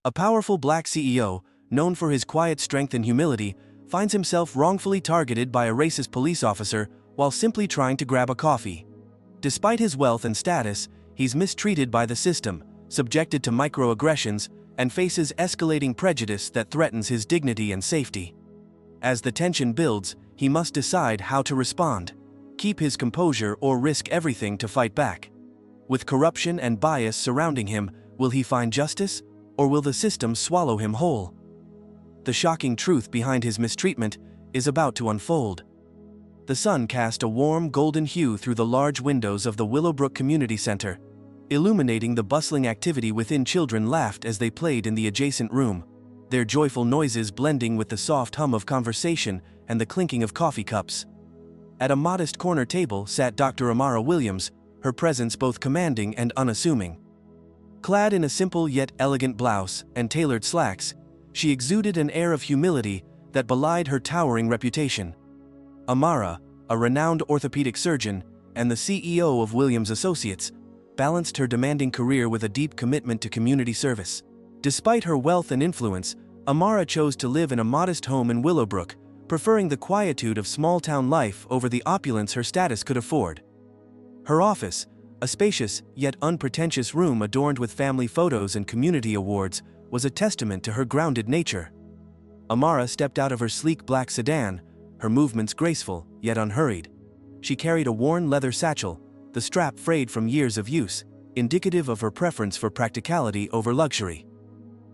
A powerful black CEO, known for his quiet strength and humility, finds himself wrongfully targeted by a racist police officer while simply trying to grab a coffee. Despite his wealth and status, he's mistreated by the system, subjected to microaggressions, and faces escalating prejudice that threatens his dignity and safety. As the tension builds, he must decide how to respond, keep his composure or risk everything to fight back. With corruption and bias surrounding him, will he find justice, or will the system swallow him whole? The shocking truth behind his mistreatment is about to unfold. The sun cast a warm golden hue through the large windows of the Willowbrook Community Center, illuminating the bustling activity within. Children laughed as they played in the adjacent room, their joyful noises blending with the soft hum of conversation and the clinking of coffee cups. At a modest corner table sat Dr. Amara Williams, her presence both commanding and unassuming. Clad in a simple yet elegant blouse and tailored slacks, she exuded an air of humility that belied her towering reputation. Amara, a renowned orthopedic surgeon and the CEO of Williams Associates, balanced her demanding career with a deep commitment to community service. Despite her wealth and influence, Amara chose to live in a modest home in Willowbrook, preferring the quietude of small-town life over the opulence her status could afford. Her office, a spacious yet unpretentious room adorned with family photos and community awards, was a testament to her grounded nature. Amara stepped out of her sleek black sedan, her movements graceful yet unhurried. She carried a worn leather satchel, the strap frayed from years of use, indicative of her preference for practicality over luxury.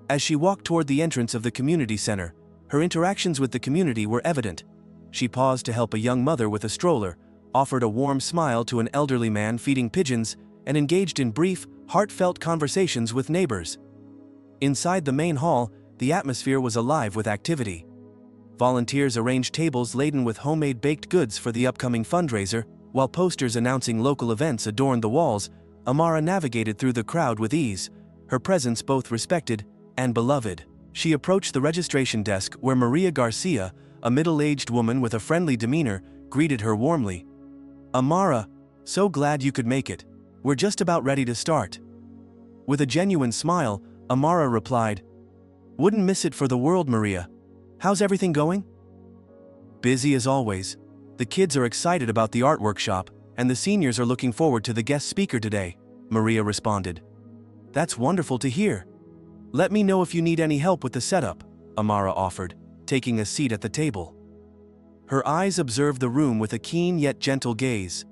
As she walked toward the entrance of the community center, her interactions with the community were evident. She paused to help a young mother with a stroller, offered a warm smile to an elderly man feeding pigeons, and engaged in brief, heartfelt conversations with neighbors. Inside the main hall, the atmosphere was alive with activity. Volunteers arranged tables laden with homemade baked goods for the upcoming fundraiser, while posters announcing local events adorned the walls. Amara navigated through the crowd with ease, her presence both respected and beloved. She approached the registration desk where Maria Garcia, a middle-aged woman with a friendly demeanor, greeted her warmly. "Amara, so glad you could make it. We're just about ready to start." With a genuine smile, Amara replied, "Wouldn't miss it for the world, Maria. How's everything going?" "Busy as always. The kids are excited about the art workshop, and the seniors are looking forward to the guest speaker today," Maria responded. "That's wonderful to hear. Let me know if you need any help with the setup," Amara offered, taking a seat at the table. Her eyes observed the room with a keen yet gentle gaze.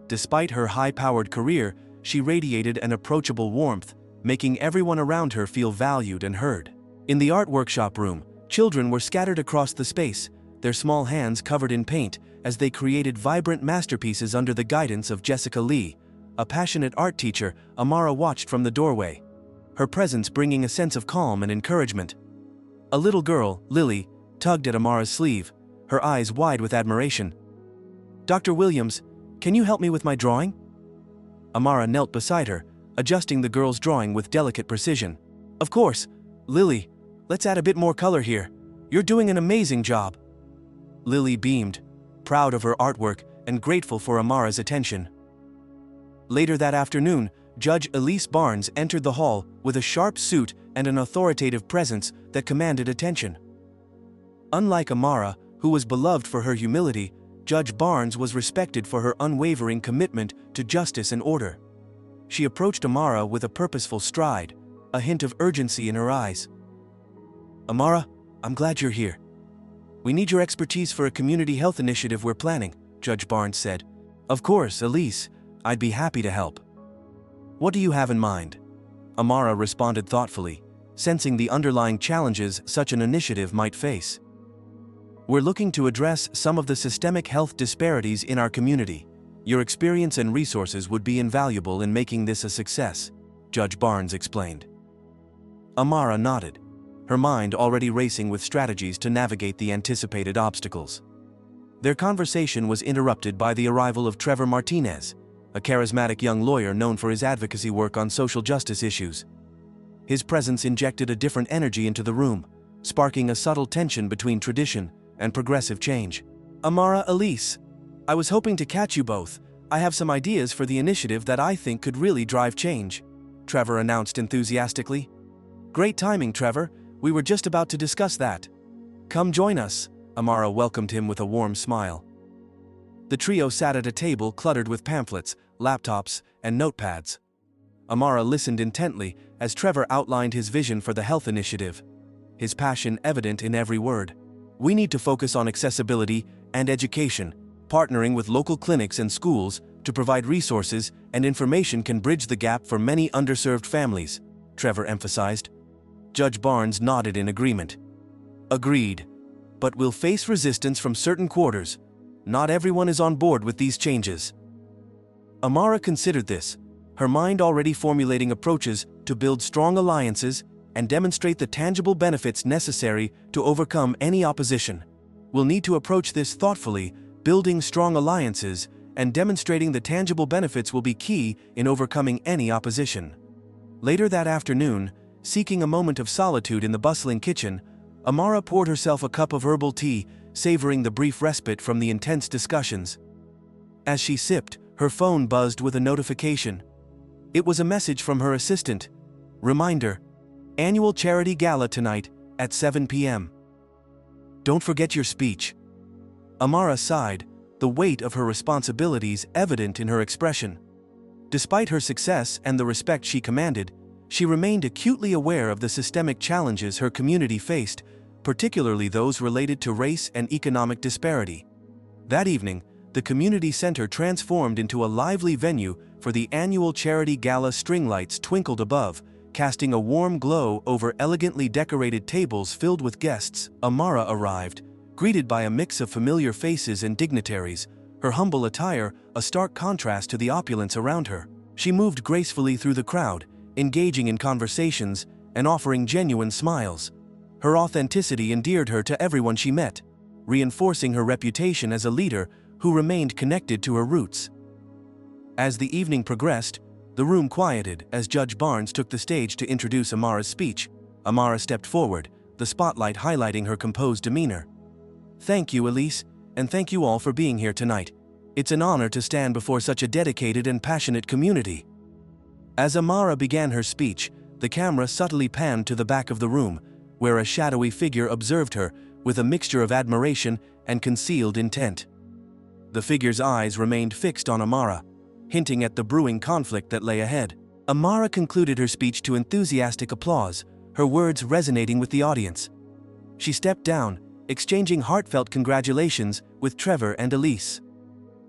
Despite her high-powered career, she radiated an approachable warmth, making everyone around her feel valued and heard. In the art workshop room, children were scattered across the space, their small hands covered in paint as they created vibrant masterpieces under the guidance of Jessica Lee, a passionate art teacher. Amara watched from the doorway, her presence bringing a sense of calm and encouragement. A little girl, Lily, tugged at Amara's sleeve, her eyes wide with admiration. "Dr. Williams, can you help me with my drawing?" Amara knelt beside her, adjusting the girl's drawing with delicate precision. "Of course, Lily, let's add a bit more color here. You're doing an amazing job." Lily beamed, proud of her artwork and grateful for Amara's attention. Later that afternoon, Judge Elise Barnes entered the hall with a sharp suit and an authoritative presence that commanded attention. Unlike Amara, who was beloved for her humility, Judge Barnes was respected for her unwavering commitment to justice and order. She approached Amara with a purposeful stride, a hint of urgency in her eyes. "Amara, I'm glad you're here. We need your expertise for a community health initiative we're planning," Judge Barnes said. "Of course, Elise, I'd be happy to help. What do you have in mind?" Amara responded thoughtfully, sensing the underlying challenges such an initiative might face. "We're looking to address some of the systemic health disparities in our community. Your experience and resources would be invaluable in making this a success," Judge Barnes explained. Amara nodded, her mind already racing with strategies to navigate the anticipated obstacles. Their conversation was interrupted by the arrival of Trevor Martinez, a charismatic young lawyer known for his advocacy work on social justice issues. His presence injected a different energy into the room, sparking a subtle tension between tradition and progressive change. "Amara, Elise, I was hoping to catch you both. I have some ideas for the initiative that I think could really drive change," Trevor announced enthusiastically. Great timing, Trevor. We were just about to discuss that. Come join us, Amara welcomed him with a warm smile. The trio sat at a table cluttered with pamphlets, laptops, and notepads. Amara listened intently as Trevor outlined his vision for the health initiative, his passion evident in every word. We need to focus on accessibility and education, partnering with local clinics and schools to provide resources and information can bridge the gap for many underserved families, Trevor emphasized. Judge Barnes nodded in agreement. Agreed. But we'll face resistance from certain quarters. Not everyone is on board with these changes. Amara considered this, her mind already formulating approaches to build strong alliances and demonstrate the tangible benefits necessary to overcome any opposition. We'll need to approach this thoughtfully, building strong alliances and demonstrating the tangible benefits will be key in overcoming any opposition. Later that afternoon, seeking a moment of solitude in the bustling kitchen, Amara poured herself a cup of herbal tea, savoring the brief respite from the intense discussions. As she sipped, her phone buzzed with a notification. It was a message from her assistant. Reminder: annual charity gala tonight at 7 p.m. Don't forget your speech. Amara sighed, the weight of her responsibilities evident in her expression. Despite her success and the respect she commanded, she remained acutely aware of the systemic challenges her community faced, particularly those related to race and economic disparity. That evening, the community center transformed into a lively venue for the annual charity gala. String lights twinkled above, casting a warm glow over elegantly decorated tables filled with guests. Amara arrived, greeted by a mix of familiar faces and dignitaries, her humble attire a stark contrast to the opulence around her. She moved gracefully through the crowd, engaging in conversations and offering genuine smiles. Her authenticity endeared her to everyone she met, reinforcing her reputation as a leader who remained connected to her roots. As the evening progressed, the room quieted as Judge Barnes took the stage to introduce Amara's speech. Amara stepped forward, the spotlight highlighting her composed demeanor. Thank you, Elise, and thank you all for being here tonight. It's an honor to stand before such a dedicated and passionate community. As Amara began her speech, the camera subtly panned to the back of the room, where a shadowy figure observed her with a mixture of admiration and concealed intent. The figure's eyes remained fixed on Amara, hinting at the brewing conflict that lay ahead. Amara concluded her speech to enthusiastic applause, her words resonating with the audience. She stepped down, exchanging heartfelt congratulations with Trevor and Elise.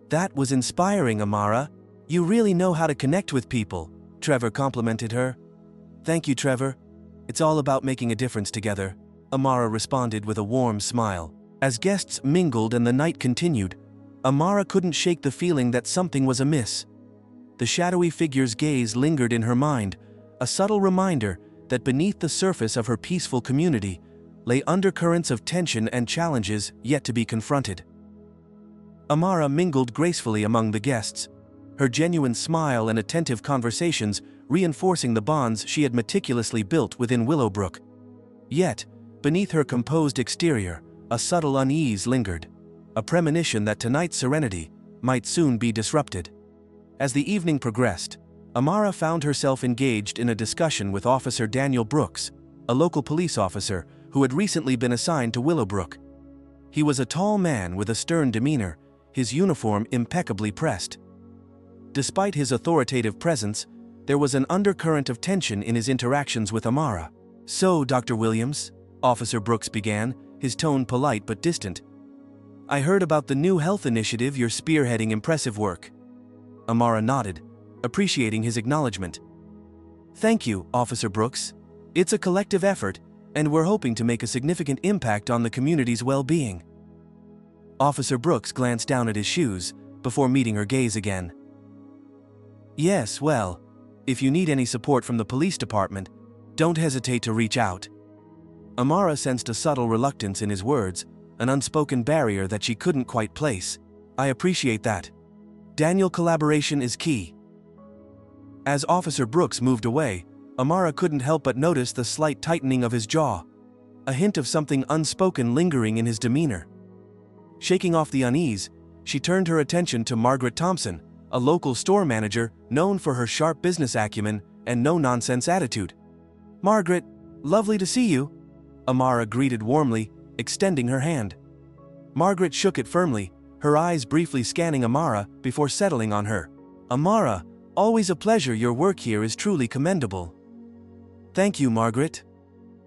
That was inspiring, Amara. You really know how to connect with people, Trevor complimented her. Thank you, Trevor. It's all about making a difference together, Amara responded with a warm smile. As guests mingled and the night continued, Amara couldn't shake the feeling that something was amiss. The shadowy figure's gaze lingered in her mind, a subtle reminder that beneath the surface of her peaceful community lay undercurrents of tension and challenges yet to be confronted. Amara mingled gracefully among the guests, her genuine smile and attentive conversations reinforcing the bonds she had meticulously built within Willowbrook. Yet, beneath her composed exterior, a subtle unease lingered, a premonition that tonight's serenity might soon be disrupted. As the evening progressed, Amara found herself engaged in a discussion with Officer Daniel Brooks, a local police officer who had recently been assigned to Willowbrook. He was a tall man with a stern demeanor, his uniform impeccably pressed. Despite his authoritative presence, there was an undercurrent of tension in his interactions with Amara. "So, Dr. Williams," Officer Brooks began, his tone polite but distant, "I heard about the new health initiative you're spearheading. Impressive work." Amara nodded, appreciating his acknowledgement. "Thank you, Officer Brooks. It's a collective effort, and we're hoping to make a significant impact on the community's well-being." Officer Brooks glanced down at his shoes before meeting her gaze again. "Yes, well, if you need any support from the police department, don't hesitate to reach out." Amara sensed a subtle reluctance in his words, an unspoken barrier that she couldn't quite place. "I appreciate that. Daniel, collaboration is key." As Officer Brooks moved away, Amara couldn't help but notice the slight tightening of his jaw, a hint of something unspoken lingering in his demeanor. Shaking off the unease, she turned her attention to Margaret Thompson, a local store manager known for her sharp business acumen and no-nonsense attitude. "Margaret, Lovely to see you, Amara greeted warmly, extending her hand. Margaret shook it firmly, her eyes briefly scanning Amara before settling on her. Amara, always a pleasure. Your work here is truly commendable. Thank you, Margaret.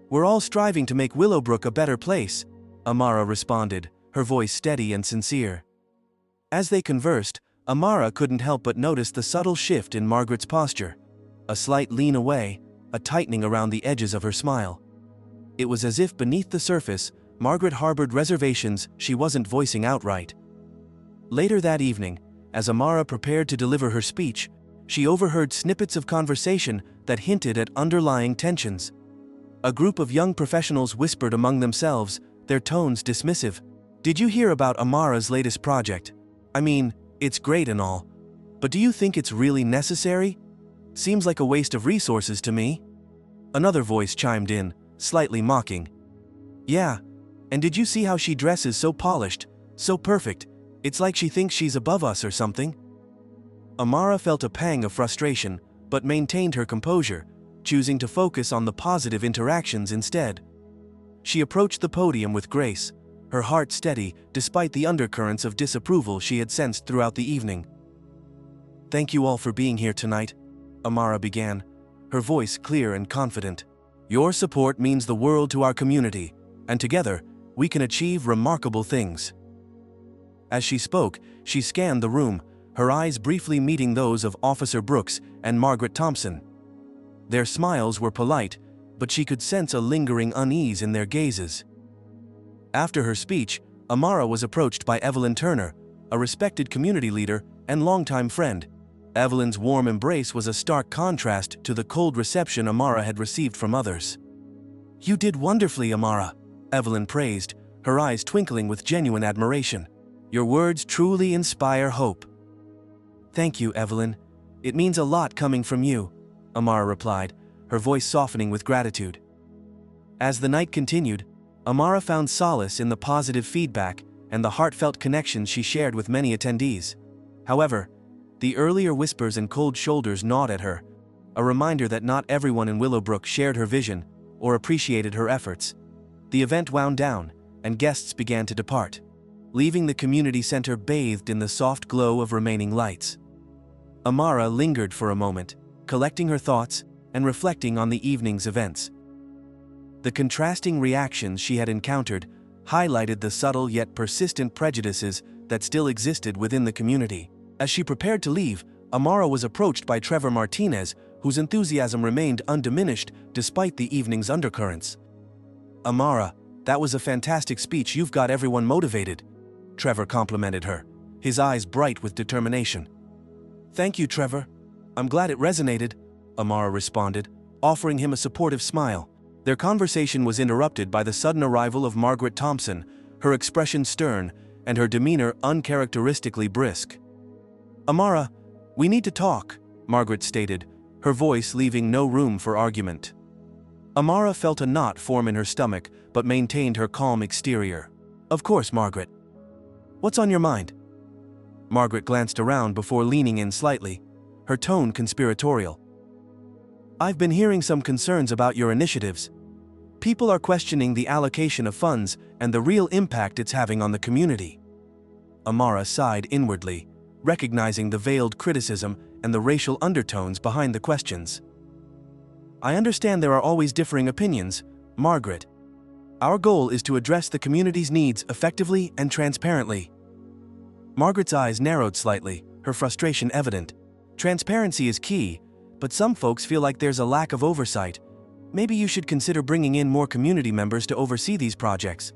We're all striving to make Willowbrook a better place, Amara responded, her voice steady and sincere. As they conversed, Amara couldn't help but notice the subtle shift in Margaret's posture. A slight lean away, a tightening around the edges of her smile. It was as if beneath the surface, Margaret harbored reservations she wasn't voicing outright. Later that evening, as Amara prepared to deliver her speech, she overheard snippets of conversation that hinted at underlying tensions. A group of young professionals whispered among themselves, their tones dismissive. Did you hear about Amara's latest project? I mean, it's great and all, but do you think it's really necessary? Seems like a waste of resources to me. Another voice chimed in, slightly mocking. Yeah, and did you see how she dresses so polished, so perfect? It's like she thinks she's above us or something. Amara felt a pang of frustration, but maintained her composure, choosing to focus on the positive interactions instead. She approached the podium with grace, her heart steady despite the undercurrents of disapproval she had sensed throughout the evening. Thank you all for being here tonight, Amara began, her voice clear and confident. Your support means the world to our community, and together, we can achieve remarkable things. As she spoke, she scanned the room, her eyes briefly meeting those of Officer Brooks and Margaret Thompson. Their smiles were polite, but she could sense a lingering unease in their gazes. After her speech, Amara was approached by Evelyn Turner, a respected community leader and longtime friend. Evelyn's warm embrace was a stark contrast to the cold reception Amara had received from others. You did wonderfully, Amara, Evelyn praised, her eyes twinkling with genuine admiration. Your words truly inspire hope. Thank you, Evelyn. It means a lot coming from you, Amara replied, her voice softening with gratitude. As the night continued, Amara found solace in the positive feedback and the heartfelt connections she shared with many attendees. However, the earlier whispers and cold shoulders gnawed at her, a reminder that not everyone in Willowbrook shared her vision or appreciated her efforts. The event wound down, and guests began to depart, leaving the community center bathed in the soft glow of remaining lights. Amara lingered for a moment, collecting her thoughts and reflecting on the evening's events. The contrasting reactions she had encountered highlighted the subtle yet persistent prejudices that still existed within the community. As she prepared to leave, Amara was approached by Trevor Martinez, whose enthusiasm remained undiminished despite the evening's undercurrents. Amara, that was a fantastic speech. You've got everyone motivated, Trevor complimented her, his eyes bright with determination. Thank you, Trevor. I'm glad it resonated, Amara responded, offering him a supportive smile. Their conversation was interrupted by the sudden arrival of Margaret Thompson, her expression stern and her demeanor uncharacteristically brisk. Amara, we need to talk, Margaret stated, her voice leaving no room for argument. Amara felt a knot form in her stomach but maintained her calm exterior. Of course, Margaret. What's on your mind? Margaret glanced around before leaning in slightly, her tone conspiratorial. I've been hearing some concerns about your initiatives. People are questioning the allocation of funds and the real impact it's having on the community. Amara sighed inwardly, recognizing the veiled criticism and the racial undertones behind the questions. I understand there are always differing opinions, Margaret. Our goal is to address the community's needs effectively and transparently. Margaret's eyes narrowed slightly, her frustration evident. Transparency is key, but some folks feel like there's a lack of oversight. Maybe you should consider bringing in more community members to oversee these projects.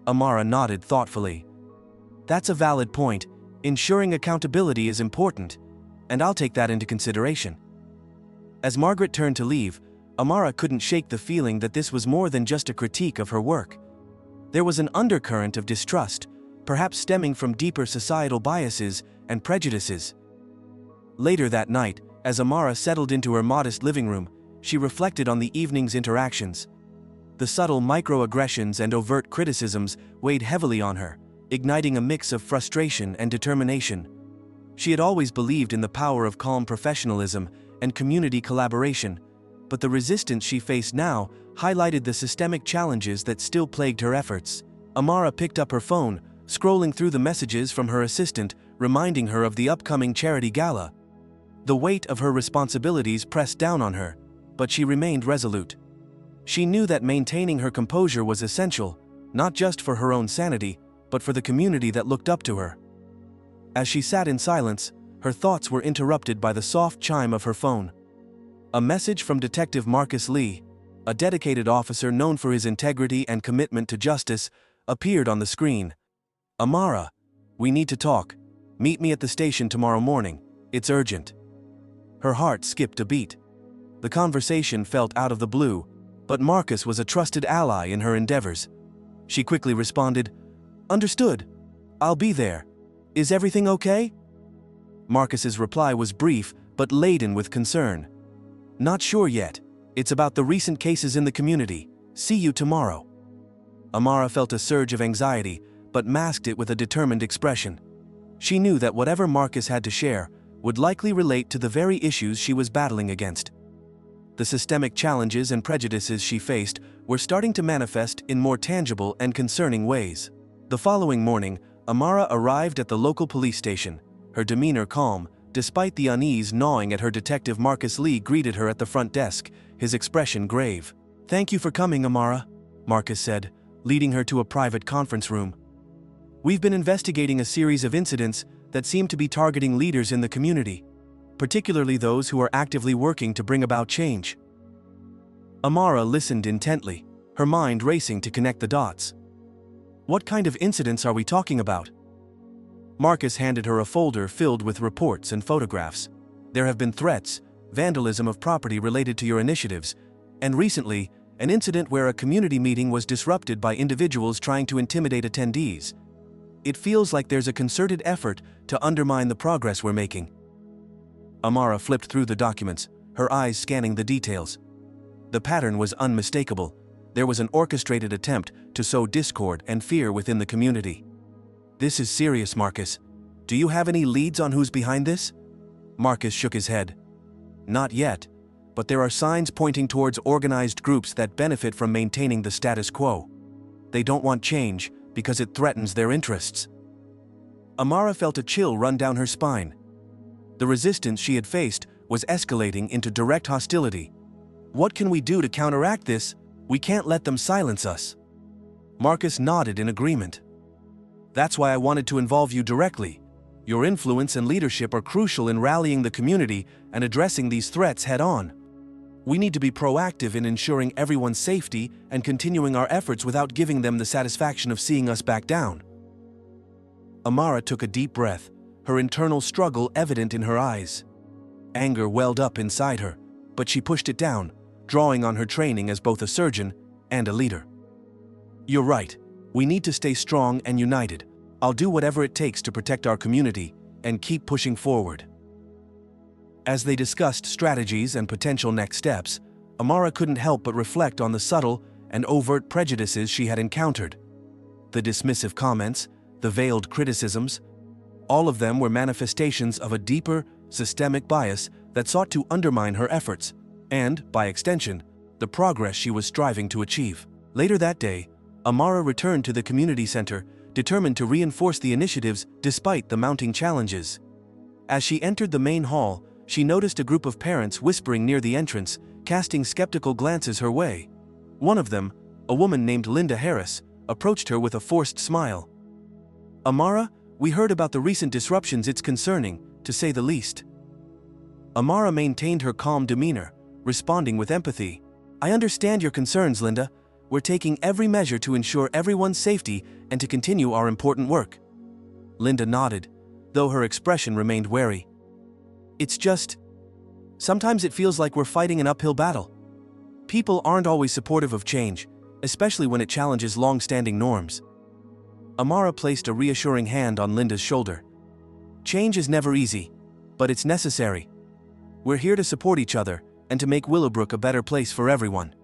Amara nodded thoughtfully. That's a valid point. Ensuring accountability is important, and I'll take that into consideration. As Margaret turned to leave, Amara couldn't shake the feeling that this was more than just a critique of her work. There was an undercurrent of distrust, perhaps stemming from deeper societal biases and prejudices. Later that night, as Amara settled into her modest living room, she reflected on the evening's interactions. The subtle microaggressions and overt criticisms weighed heavily on her, igniting a mix of frustration and determination. She had always believed in the power of calm professionalism and community collaboration, but the resistance she faced now highlighted the systemic challenges that still plagued her efforts. Amara picked up her phone, scrolling through the messages from her assistant, reminding her of the upcoming charity gala. The weight of her responsibilities pressed down on her, but she remained resolute. She knew that maintaining her composure was essential, not just for her own sanity, but for the community that looked up to her. As she sat in silence, her thoughts were interrupted by the soft chime of her phone. A message from Detective Marcus Lee, a dedicated officer known for his integrity and commitment to justice, appeared on the screen. "Amara, we need to talk. Meet me at the station tomorrow morning. It's urgent." Her heart skipped a beat. The conversation felt out of the blue, but Marcus was a trusted ally in her endeavors. She quickly responded, "Understood. I'll be there. Is everything okay?" Marcus's reply was brief, but laden with concern. "Not sure yet. It's about the recent cases in the community. See you tomorrow." Amara felt a surge of anxiety, but masked it with a determined expression. She knew that whatever Marcus had to share would likely relate to the very issues she was battling against. The systemic challenges and prejudices she faced were starting to manifest in more tangible and concerning ways. The following morning, Amara arrived at the local police station, her demeanor calm, despite the unease gnawing at her. Detective Marcus Lee greeted her at the front desk, his expression grave. "Thank you for coming, Amara," Marcus said, leading her to a private conference room. "We've been investigating a series of incidents that seem to be targeting leaders in the community, particularly those who are actively working to bring about change." Amara listened intently, her mind racing to connect the dots. "What kind of incidents are we talking about?" Marcus handed her a folder filled with reports and photographs. "There have been threats, vandalism of property related to your initiatives, and recently, an incident where a community meeting was disrupted by individuals trying to intimidate attendees. It feels like there's a concerted effort to undermine the progress we're making." Amara flipped through the documents, her eyes scanning the details. The pattern was unmistakable. There was an orchestrated attempt to sow discord and fear within the community. "This is serious, Marcus. Do you have any leads on who's behind this?" Marcus shook his head. "Not yet, but there are signs pointing towards organized groups that benefit from maintaining the status quo. They don't want change because it threatens their interests." Amara felt a chill run down her spine. The resistance she had faced was escalating into direct hostility. "What can we do to counteract this? We can't let them silence us." Marcus nodded in agreement. "That's why I wanted to involve you directly. Your influence and leadership are crucial in rallying the community and addressing these threats head-on. We need to be proactive in ensuring everyone's safety and continuing our efforts without giving them the satisfaction of seeing us back down." Amara took a deep breath, her internal struggle evident in her eyes. Anger welled up inside her, but she pushed it down, drawing on her training as both a surgeon and a leader. "You're right. We need to stay strong and united. I'll do whatever it takes to protect our community and keep pushing forward." As they discussed strategies and potential next steps, Amara couldn't help but reflect on the subtle and overt prejudices she had encountered. The dismissive comments, the veiled criticisms, all of them were manifestations of a deeper, systemic bias that sought to undermine her efforts, and, by extension, the progress she was striving to achieve. Later that day, Amara returned to the community center, determined to reinforce the initiatives despite the mounting challenges. As she entered the main hall, she noticed a group of parents whispering near the entrance, casting skeptical glances her way. One of them, a woman named Linda Harris, approached her with a forced smile. "Amara, we heard about the recent disruptions. It's concerning, to say the least." Amara maintained her calm demeanor, responding with empathy. "I understand your concerns, Linda. We're taking every measure to ensure everyone's safety and to continue our important work." Linda nodded, though her expression remained wary. "It's just, sometimes it feels like we're fighting an uphill battle. People aren't always supportive of change, especially when it challenges long-standing norms." Amara placed a reassuring hand on Linda's shoulder. "Change is never easy, but it's necessary. We're here to support each other and to make Willowbrook a better place for everyone."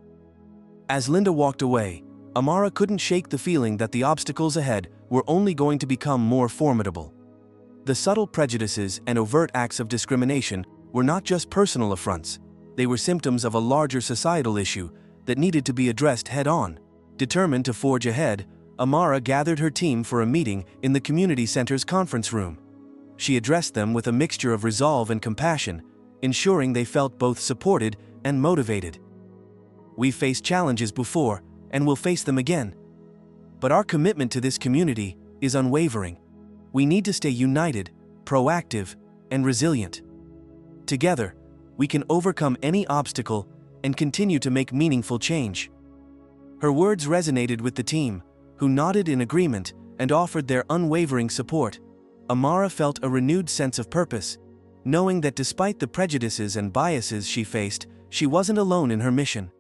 As Linda walked away, Amara couldn't shake the feeling that the obstacles ahead were only going to become more formidable. The subtle prejudices and overt acts of discrimination were not just personal affronts. They were symptoms of a larger societal issue that needed to be addressed head-on. Determined to forge ahead, Amara gathered her team for a meeting in the community center's conference room. She addressed them with a mixture of resolve and compassion, ensuring they felt both supported and motivated. "We've faced challenges before, and we'll face them again. But our commitment to this community is unwavering. We need to stay united, proactive, and resilient. Together, we can overcome any obstacle and continue to make meaningful change." Her words resonated with the team, who nodded in agreement and offered their unwavering support. Amara felt a renewed sense of purpose, knowing that despite the prejudices and biases she faced, she wasn't alone in her mission.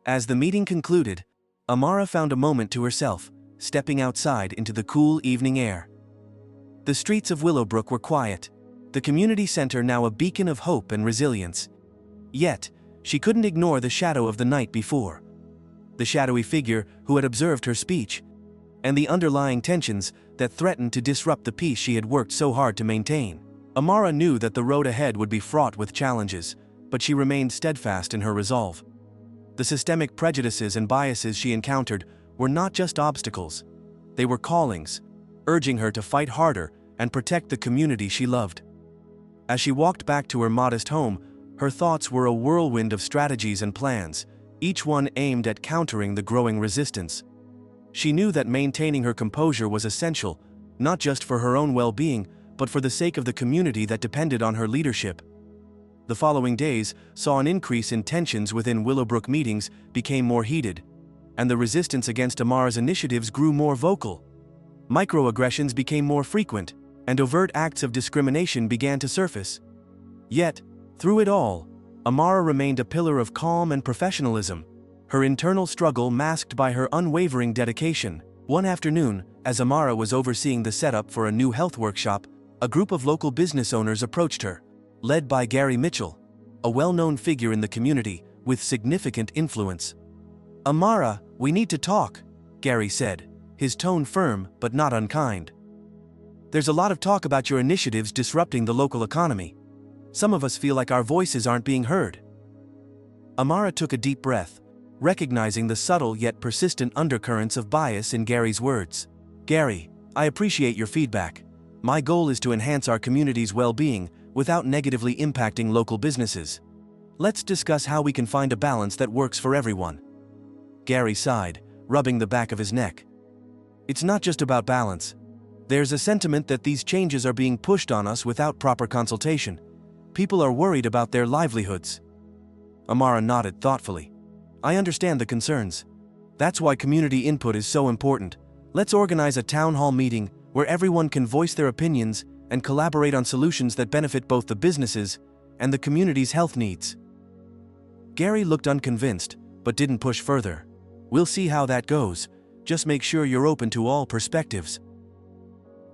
As the meeting concluded, Amara found a moment to herself, stepping outside into the cool evening air. The streets of Willowbrook were quiet, the community center now a beacon of hope and resilience. Yet, she couldn't ignore the shadow of the night before. The shadowy figure who had observed her speech, and the underlying tensions that threatened to disrupt the peace she had worked so hard to maintain. Amara knew that the road ahead would be fraught with challenges, but she remained steadfast in her resolve. The systemic prejudices and biases she encountered were not just obstacles. They were callings, urging her to fight harder and protect the community she loved. As she walked back to her modest home, her thoughts were a whirlwind of strategies and plans, each one aimed at countering the growing resistance. She knew that maintaining her composure was essential, not just for her own well-being, but for the sake of the community that depended on her leadership. The following days saw an increase in tensions within Willowbrook. Meetings became more heated, and the resistance against Amara's initiatives grew more vocal. Microaggressions became more frequent, and overt acts of discrimination began to surface. Yet, through it all, Amara remained a pillar of calm and professionalism, her internal struggle masked by her unwavering dedication. One afternoon, as Amara was overseeing the setup for a new health workshop, a group of local business owners approached her, led by Gary Mitchell, a well-known figure in the community with significant influence. "Amara, we need to talk," Gary said, his tone firm but not unkind. "There's a lot of talk about your initiatives disrupting the local economy. Some of us feel like our voices aren't being heard." Amara took a deep breath, recognizing the subtle yet persistent undercurrents of bias in Gary's words. "Gary, I appreciate your feedback. My goal is to enhance our community's well-being without negatively impacting local businesses. Let's discuss how we can find a balance that works for everyone." Gary sighed, rubbing the back of his neck. "It's not just about balance. There's a sentiment that these changes are being pushed on us without proper consultation. People are worried about their livelihoods." Amara nodded thoughtfully. "I understand the concerns. That's why community input is so important. Let's organize a town hall meeting where everyone can voice their opinions and collaborate on solutions that benefit both the businesses and the community's health needs." Gary looked unconvinced, but didn't push further. "We'll see how that goes. Just make sure you're open to all perspectives."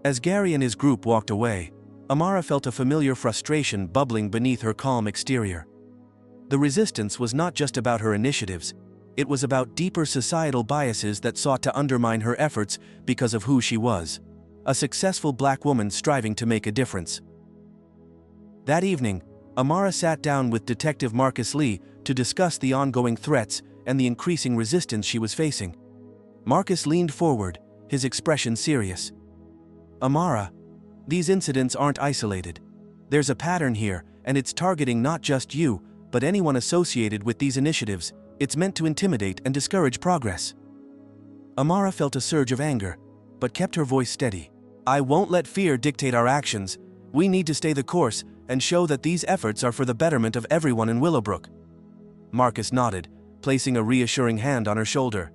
As Gary and his group walked away, Amara felt a familiar frustration bubbling beneath her calm exterior. The resistance was not just about her initiatives, it was about deeper societal biases that sought to undermine her efforts because of who she was, a successful Black woman striving to make a difference. That evening, Amara sat down with Detective Marcus Lee to discuss the ongoing threats and the increasing resistance she was facing. Marcus leaned forward, his expression serious. "Amara, these incidents aren't isolated. There's a pattern here, and it's targeting not just you, but anyone associated with these initiatives. It's meant to intimidate and discourage progress." Amara felt a surge of anger, but kept her voice steady. "I won't let fear dictate our actions. We need to stay the course and show that these efforts are for the betterment of everyone in Willowbrook." Marcus nodded, placing a reassuring hand on her shoulder.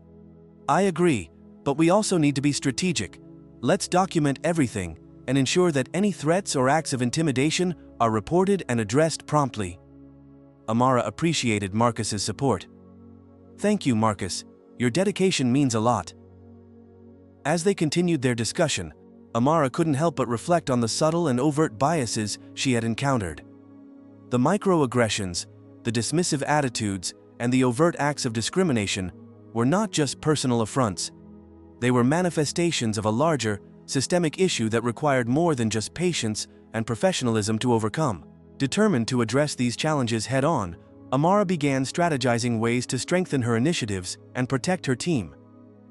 "I agree, but we also need to be strategic. Let's document everything and ensure that any threats or acts of intimidation are reported and addressed promptly." Amara appreciated Marcus's support. "Thank you, Marcus. Your dedication means a lot." As they continued their discussion, Amara couldn't help but reflect on the subtle and overt biases she had encountered. The microaggressions, the dismissive attitudes, and the overt acts of discrimination were not just personal affronts. They were manifestations of a larger, systemic issue that required more than just patience and professionalism to overcome. Determined to address these challenges head-on, Amara began strategizing ways to strengthen her initiatives and protect her team.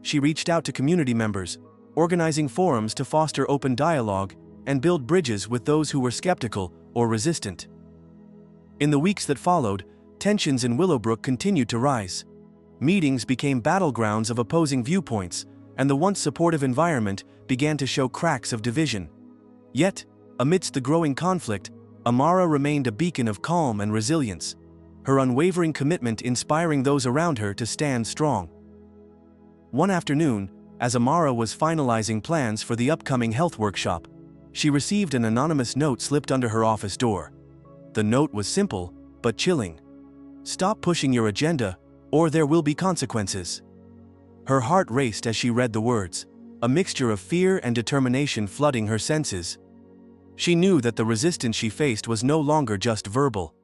She reached out to community members, organizing forums to foster open dialogue and build bridges with those who were skeptical or resistant. In the weeks that followed, tensions in Willowbrook continued to rise. Meetings became battlegrounds of opposing viewpoints, and the once supportive environment began to show cracks of division. Yet, amidst the growing conflict, Amara remained a beacon of calm and resilience, her unwavering commitment inspiring those around her to stand strong. One afternoon, as Amara was finalizing plans for the upcoming health workshop, she received an anonymous note slipped under her office door. The note was simple, but chilling. "Stop pushing your agenda, or there will be consequences." Her heart raced as she read the words, a mixture of fear and determination flooding her senses. She knew that the resistance she faced was no longer just verbal.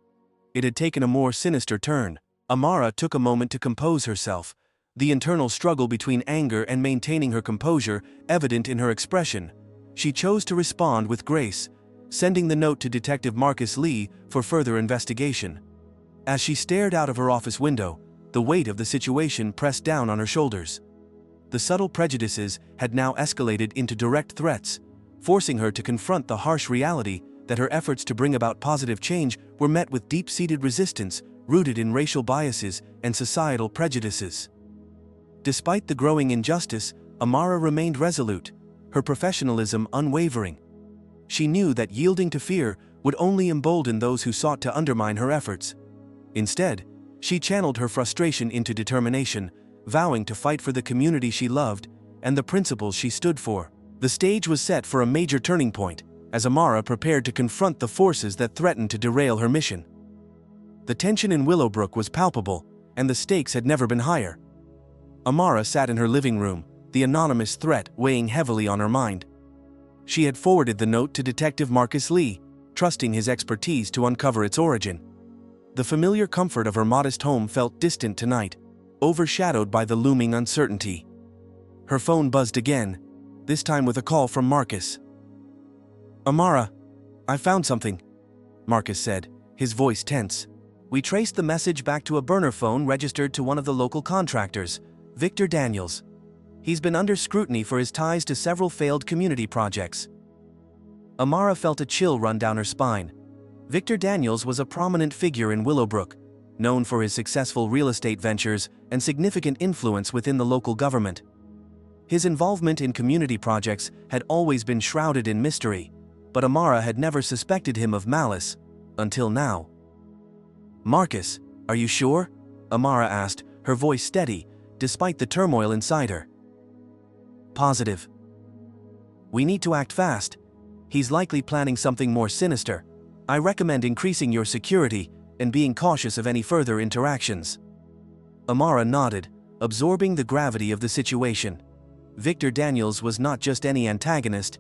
It had taken a more sinister turn. Amara took a moment to compose herself, the internal struggle between anger and maintaining her composure evident in her expression. She chose to respond with grace, sending the note to Detective Marcus Lee for further investigation. As she stared out of her office window, the weight of the situation pressed down on her shoulders. The subtle prejudices had now escalated into direct threats, forcing her to confront the harsh reality that her efforts to bring about positive change were met with deep-seated resistance rooted in racial biases and societal prejudices. Despite the growing injustice, Amara remained resolute, her professionalism unwavering. She knew that yielding to fear would only embolden those who sought to undermine her efforts. Instead, she channeled her frustration into determination, vowing to fight for the community she loved and the principles she stood for. The stage was set for a major turning point, as Amara prepared to confront the forces that threatened to derail her mission. The tension in Willowbrook was palpable, and the stakes had never been higher. Amara sat in her living room, the anonymous threat weighing heavily on her mind. She had forwarded the note to Detective Marcus Lee, trusting his expertise to uncover its origin. The familiar comfort of her modest home felt distant tonight, overshadowed by the looming uncertainty. Her phone buzzed again, this time with a call from Marcus. "Amara, I found something," Marcus said, his voice tense. "We traced the message back to a burner phone registered to one of the local contractors, Victor Daniels. He's been under scrutiny for his ties to several failed community projects." Amara felt a chill run down her spine. Victor Daniels was a prominent figure in Willowbrook, known for his successful real estate ventures and significant influence within the local government. His involvement in community projects had always been shrouded in mystery, but Amara had never suspected him of malice, until now. "Marcus, are you sure?" Amara asked, her voice steady, despite the turmoil inside her. "Positive. We need to act fast. He's likely planning something more sinister. I recommend increasing your security and being cautious of any further interactions." Amara nodded, absorbing the gravity of the situation. Victor Daniels was not just any antagonist.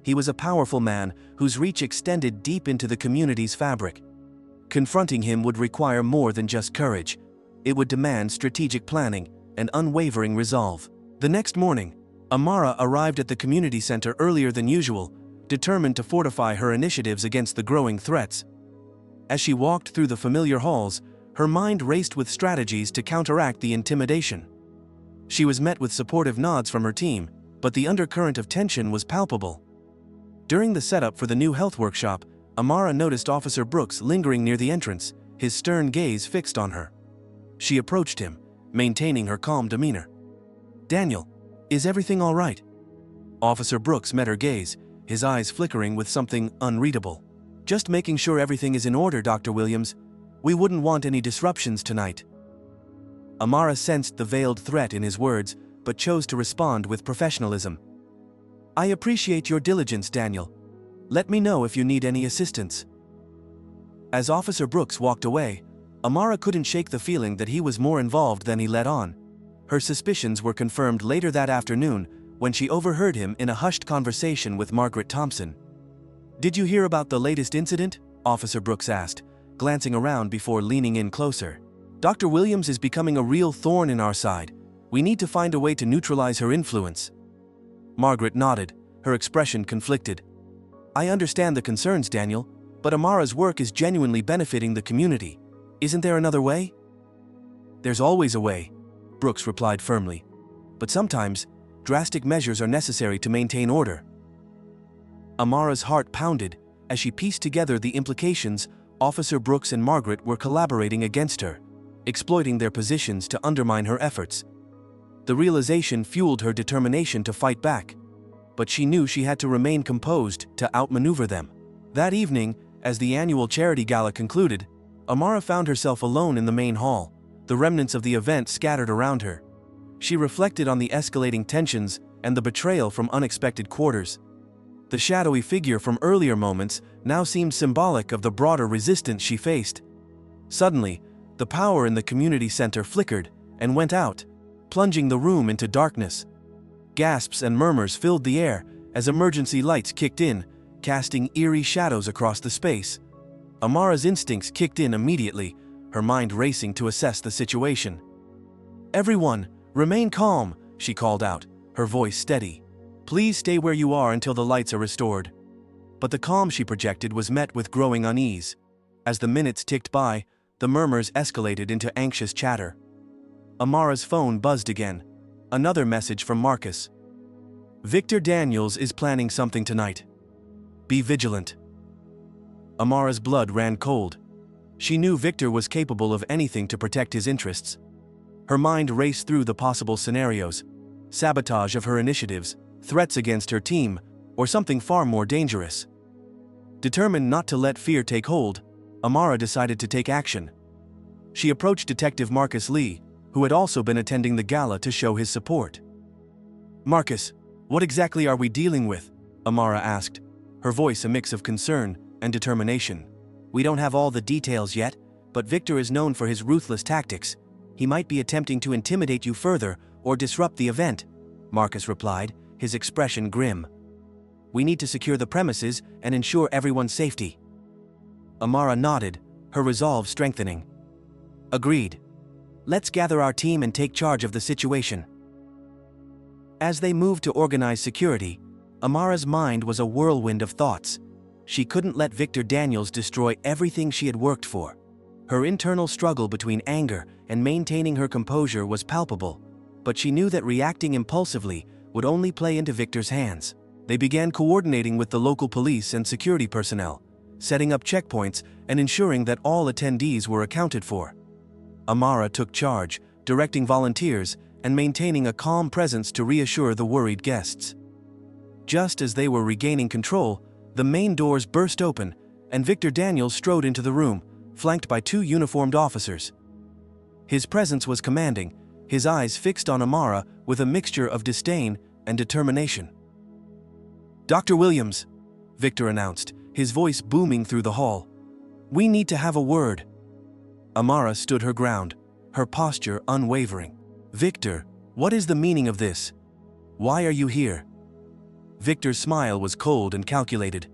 He was a powerful man whose reach extended deep into the community's fabric. Confronting him would require more than just courage. It would demand strategic planning and unwavering resolve. The next morning, Amara arrived at the community center earlier than usual, determined to fortify her initiatives against the growing threats. As she walked through the familiar halls, her mind raced with strategies to counteract the intimidation. She was met with supportive nods from her team, but the undercurrent of tension was palpable. During the setup for the new health workshop, Amara noticed Officer Brooks lingering near the entrance, his stern gaze fixed on her. She approached him, maintaining her calm demeanor. "Daniel, is everything all right?" Officer Brooks met her gaze, his eyes flickering with something unreadable. "Just making sure everything is in order, Dr. Williams. We wouldn't want any disruptions tonight." Amara sensed the veiled threat in his words, but chose to respond with professionalism. "I appreciate your diligence, Daniel. Let me know if you need any assistance." As Officer Brooks walked away, Amara couldn't shake the feeling that he was more involved than he let on. Her suspicions were confirmed later that afternoon when she overheard him in a hushed conversation with Margaret Thompson. "Did you hear about the latest incident?" Officer Brooks asked, glancing around before leaning in closer. "Dr. Williams is becoming a real thorn in our side. We need to find a way to neutralize her influence." Margaret nodded, her expression conflicted. "I understand the concerns, Daniel, But Amara's work is genuinely benefiting the community. Isn't there another way? There's always a way, Brooks replied firmly. But sometimes, drastic measures are necessary to maintain order. Amara's heart pounded as she pieced together the implications. Officer Brooks and Margaret were collaborating against her, exploiting their positions to undermine her efforts. The realization fueled her determination to fight back, but she knew she had to remain composed to outmaneuver them. That evening, as the annual charity gala concluded, Amara found herself alone in the main hall, the remnants of the event scattered around her. She reflected on the escalating tensions and the betrayal from unexpected quarters. The shadowy figure from earlier moments now seemed symbolic of the broader resistance she faced. Suddenly, the power in the community center flickered and went out, plunging the room into darkness. Gasps and murmurs filled the air as emergency lights kicked in, casting eerie shadows across the space. Amara's instincts kicked in immediately, her mind racing to assess the situation. "Everyone, remain calm," she called out, her voice steady. "Please stay where you are until the lights are restored." But the calm she projected was met with growing unease. As the minutes ticked by, the murmurs escalated into anxious chatter. Amara's phone buzzed again. Another message from Marcus. "Victor Daniels is planning something tonight. Be vigilant." Amara's blood ran cold. She knew Victor was capable of anything to protect his interests. Her mind raced through the possible scenarios: sabotage of her initiatives, threats against her team, or something far more dangerous. Determined not to let fear take hold, Amara decided to take action. She approached Detective Marcus Lee, who had also been attending the gala, to show his support. "Marcus, what exactly are we dealing with?" Amara asked, her voice a mix of concern and determination. "We don't have all the details yet, but Victor is known for his ruthless tactics. He might be attempting to intimidate you further or disrupt the event," Marcus replied, his expression grim. "We need to secure the premises and ensure everyone's safety." Amara nodded, her resolve strengthening. "Agreed. Let's gather our team and take charge of the situation." As they moved to organize security, Amara's mind was a whirlwind of thoughts. She couldn't let Victor Daniels destroy everything she had worked for. Her internal struggle between anger and maintaining her composure was palpable, but she knew that reacting impulsively would only play into Victor's hands. They began coordinating with the local police and security personnel, setting up checkpoints and ensuring that all attendees were accounted for. Amara took charge, directing volunteers and maintaining a calm presence to reassure the worried guests. Just as they were regaining control, the main doors burst open, and Victor Daniels strode into the room, flanked by 2 uniformed officers. His presence was commanding, his eyes fixed on Amara with a mixture of disdain and determination. "Dr. Williams," Victor announced, his voice booming through the hall. "We need to have a word." Amara stood her ground, her posture unwavering. "Victor, what is the meaning of this? Why are you here?" Victor's smile was cold and calculated.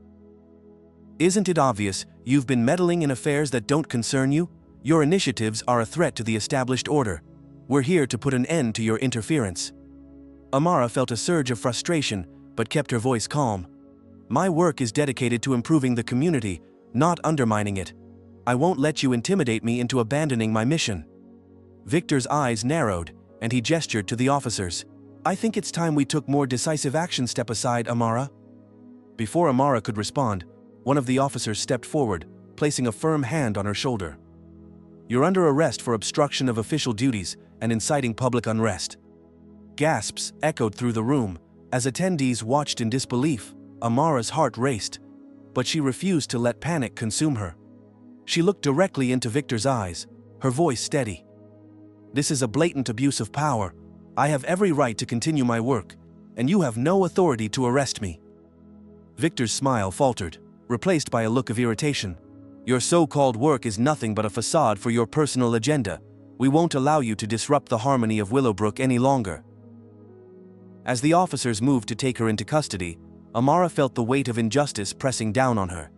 "Isn't it obvious you've been meddling in affairs that don't concern you? Your initiatives are a threat to the established order. We're here to put an end to your interference." Amara felt a surge of frustration, but kept her voice calm. "My work is dedicated to improving the community, not undermining it. I won't let you intimidate me into abandoning my mission." Victor's eyes narrowed, and he gestured to the officers. "I think it's time we took more decisive action. Step aside, Amara." Before Amara could respond, one of the officers stepped forward, placing a firm hand on her shoulder. "You're under arrest for obstruction of official duties and inciting public unrest." Gasps echoed through the room as attendees watched in disbelief. Amara's heart raced, but she refused to let panic consume her. She looked directly into Victor's eyes, her voice steady. "This is a blatant abuse of power. I have every right to continue my work, and you have no authority to arrest me." Victor's smile faltered, replaced by a look of irritation. "Your so-called work is nothing but a facade for your personal agenda. We won't allow you to disrupt the harmony of Willowbrook any longer." As the officers moved to take her into custody, Amara felt the weight of injustice pressing down on her.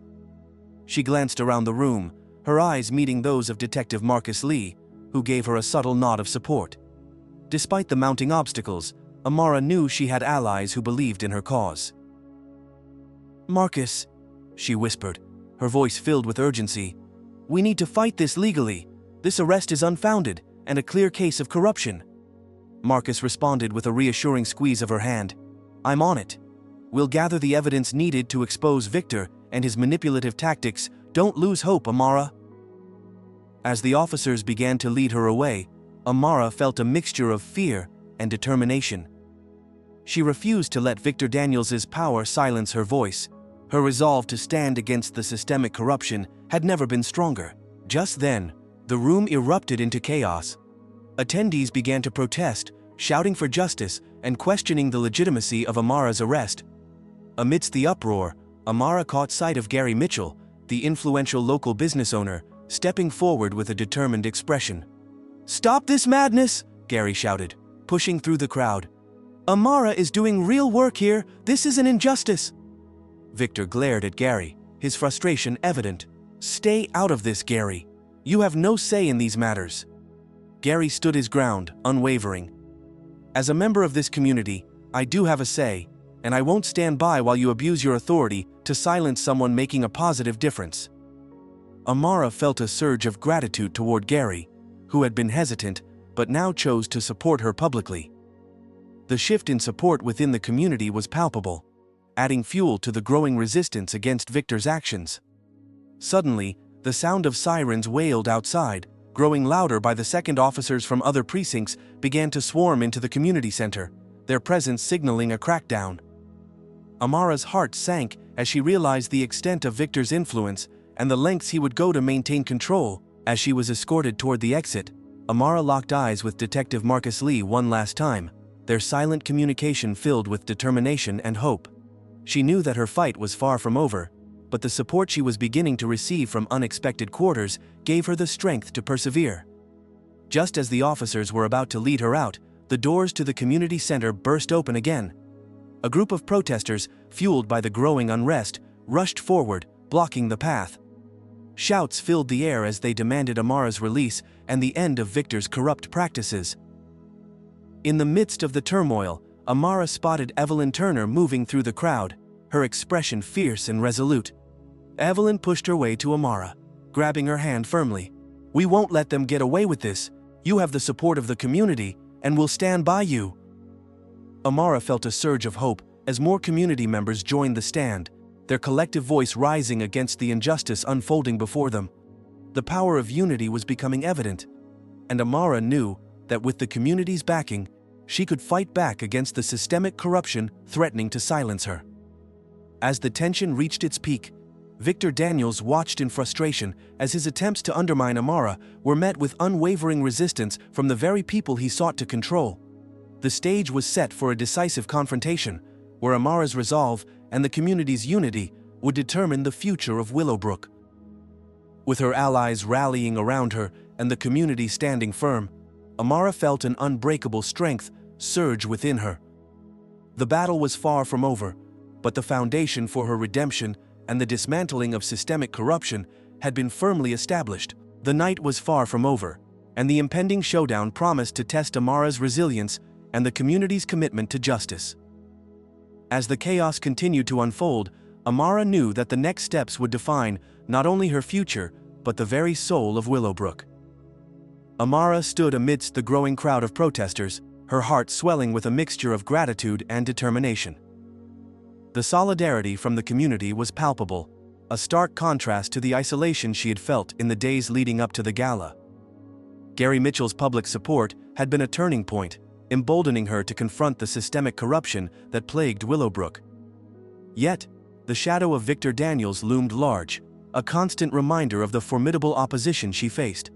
She glanced around the room, her eyes meeting those of Detective Marcus Lee, who gave her a subtle nod of support. Despite the mounting obstacles, Amara knew she had allies who believed in her cause. "Marcus," she whispered, her voice filled with urgency. "We need to fight this legally. This arrest is unfounded and a clear case of corruption." Marcus responded with a reassuring squeeze of her hand. "I'm on it. We'll gather the evidence needed to expose Victor and his manipulative tactics. Don't lose hope, Amara." As the officers began to lead her away, Amara felt a mixture of fear and determination. She refused to let Victor Daniels's power silence her voice. Her resolve to stand against the systemic corruption had never been stronger. Just then, the room erupted into chaos. Attendees began to protest, shouting for justice and questioning the legitimacy of Amara's arrest. Amidst the uproar, Amara caught sight of Gary Mitchell, the influential local business owner, stepping forward with a determined expression. "Stop this madness!" Gary shouted, pushing through the crowd. "Amara is doing real work here. This is an injustice." Victor glared at Gary, his frustration evident. "Stay out of this, Gary. You have no say in these matters." Gary stood his ground, unwavering. "As a member of this community, I do have a say, and I won't stand by while you abuse your authority to silence someone making a positive difference." Amara felt a surge of gratitude toward Gary, who had been hesitant but now chose to support her publicly. The shift in support within the community was palpable, adding fuel to the growing resistance against Victor's actions. Suddenly, the sound of sirens wailed outside, growing louder by the second. Officers from other precincts began to swarm into the community center, their presence signaling a crackdown. Amara's heart sank as she realized the extent of Victor's influence and the lengths he would go to maintain control. As she was escorted toward the exit, Amara locked eyes with Detective Marcus Lee one last time, their silent communication filled with determination and hope. She knew that her fight was far from over, but the support she was beginning to receive from unexpected quarters gave her the strength to persevere. Just as the officers were about to lead her out, the doors to the community center burst open again. A group of protesters, fueled by the growing unrest, rushed forward, blocking the path. Shouts filled the air as they demanded Amara's release and the end of Victor's corrupt practices. In the midst of the turmoil, Amara spotted Evelyn Turner moving through the crowd, her expression fierce and resolute. Evelyn pushed her way to Amara, grabbing her hand firmly. "We won't let them get away with this. You have the support of the community, and we'll stand by you." Amara felt a surge of hope as more community members joined the stand, their collective voice rising against the injustice unfolding before them. The power of unity was becoming evident, and Amara knew that with the community's backing, she could fight back against the systemic corruption threatening to silence her. As the tension reached its peak, Victor Daniels watched in frustration as his attempts to undermine Amara were met with unwavering resistance from the very people he sought to control. The stage was set for a decisive confrontation, where Amara's resolve and the community's unity would determine the future of Willowbrook. With her allies rallying around her and the community standing firm, Amara felt an unbreakable strength surge within her. The battle was far from over, but the foundation for her redemption and the dismantling of systemic corruption had been firmly established. The night was far from over, and the impending showdown promised to test Amara's resilience and the community's commitment to justice. As the chaos continued to unfold, Amara knew that the next steps would define not only her future, but the very soul of Willowbrook. Amara stood amidst the growing crowd of protesters, her heart swelling with a mixture of gratitude and determination. The solidarity from the community was palpable, a stark contrast to the isolation she had felt in the days leading up to the gala. Gary Mitchell's public support had been a turning point, emboldening her to confront the systemic corruption that plagued Willowbrook. Yet, the shadow of Victor Daniels loomed large, a constant reminder of the formidable opposition she faced.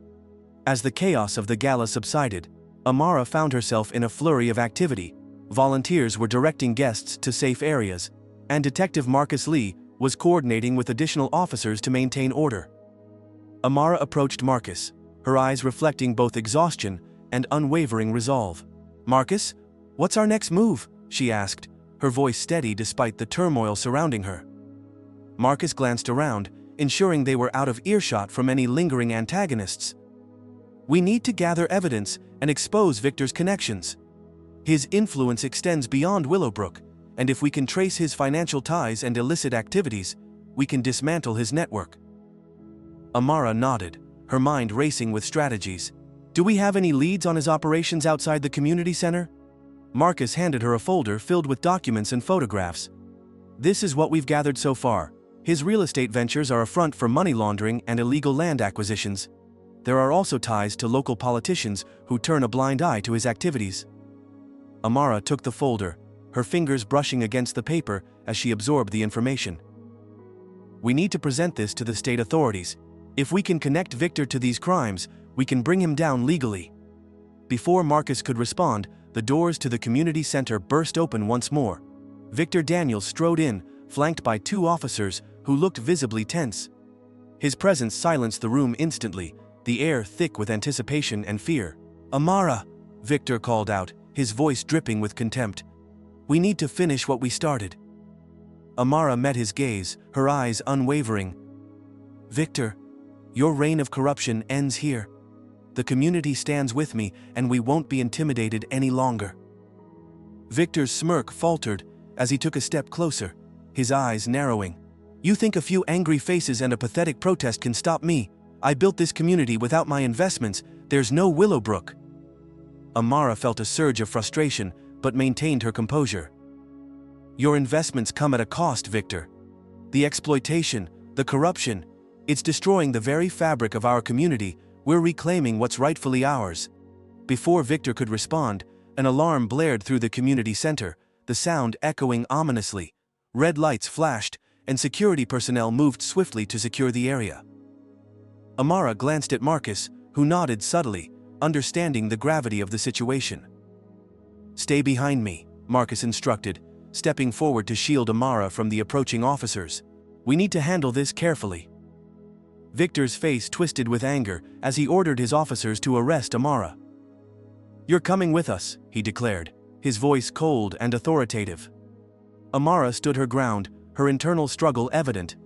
As the chaos of the gala subsided, Amara found herself in a flurry of activity. Volunteers were directing guests to safe areas, and Detective Marcus Lee was coordinating with additional officers to maintain order. Amara approached Marcus, her eyes reflecting both exhaustion and unwavering resolve. "Marcus, what's our next move?" she asked, her voice steady despite the turmoil surrounding her. Marcus glanced around, ensuring they were out of earshot from any lingering antagonists. "We need to gather evidence and expose Victor's connections. His influence extends beyond Willowbrook, and if we can trace his financial ties and illicit activities, we can dismantle his network. Amara nodded, her mind racing with strategies. Do we have any leads on his operations outside the community center? Marcus handed her a folder filled with documents and photographs. This is what we've gathered so far. His real estate ventures are a front for money laundering and illegal land acquisitions. There are also ties to local politicians who turn a blind eye to his activities. Amara took the folder, her fingers brushing against the paper as she absorbed the information. We need to present this to the state authorities. If we can connect Victor to these crimes, we can bring him down legally. Before Marcus could respond, the doors to the community center burst open once more. Victor Daniels strode in, flanked by 2 officers who looked visibly tense. His presence silenced the room instantly, the air thick with anticipation and fear. Amara, Victor called out, his voice dripping with contempt. We need to finish what we started. Amara met his gaze, her eyes unwavering. Victor, your reign of corruption ends here. The community stands with me, and we won't be intimidated any longer. Victor's smirk faltered as he took a step closer, his eyes narrowing. You think a few angry faces and a pathetic protest can stop me? I built this community without my investments. There's no Willowbrook. Amara felt a surge of frustration, but maintained her composure. Your investments come at a cost, Victor. The exploitation, the corruption, it's destroying the very fabric of our community. We're reclaiming what's rightfully ours. Before Victor could respond, an alarm blared through the community center, the sound echoing ominously. Red lights flashed, and security personnel moved swiftly to secure the area. Amara glanced at Marcus, who nodded subtly, understanding the gravity of the situation. Stay behind me, Marcus instructed, stepping forward to shield Amara from the approaching officers. We need to handle this carefully. Victor's face twisted with anger as he ordered his officers to arrest Amara. You're coming with us, he declared, his voice cold and authoritative. Amara stood her ground, her internal struggle evident.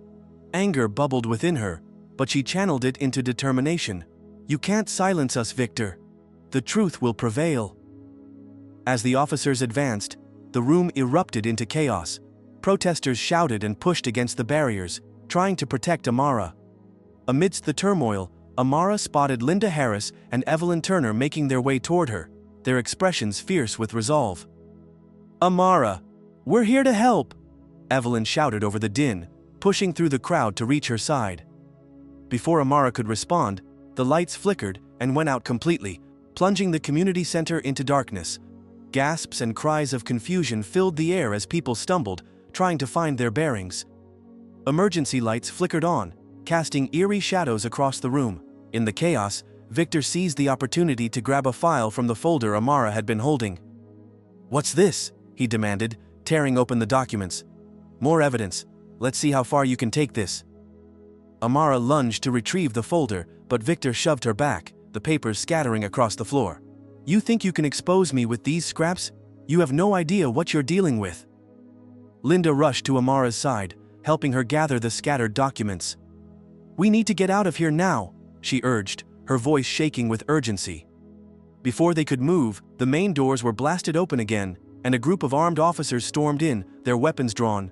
Anger bubbled within her, but she channeled it into determination. You can't silence us, Victor. The truth will prevail. As the officers advanced, the room erupted into chaos. Protesters shouted and pushed against the barriers, trying to protect Amara. Amidst the turmoil, Amara spotted Linda Harris and Evelyn Turner making their way toward her, their expressions fierce with resolve. Amara, we're here to help, Evelyn shouted over the din, pushing through the crowd to reach her side. Before Amara could respond, the lights flickered and went out completely, plunging the community center into darkness. Gasps and cries of confusion filled the air as people stumbled, trying to find their bearings. Emergency lights flickered on, casting eerie shadows across the room. In the chaos, Victor seized the opportunity to grab a file from the folder Amara had been holding. What's this? He demanded, tearing open the documents. More evidence. Let's see how far you can take this. Amara lunged to retrieve the folder, but Victor shoved her back, the papers scattering across the floor. You think you can expose me with these scraps? You have no idea what you're dealing with. Linda rushed to Amara's side, helping her gather the scattered documents. We need to get out of here now, she urged, her voice shaking with urgency. Before they could move, the main doors were blasted open again, and a group of armed officers stormed in, their weapons drawn.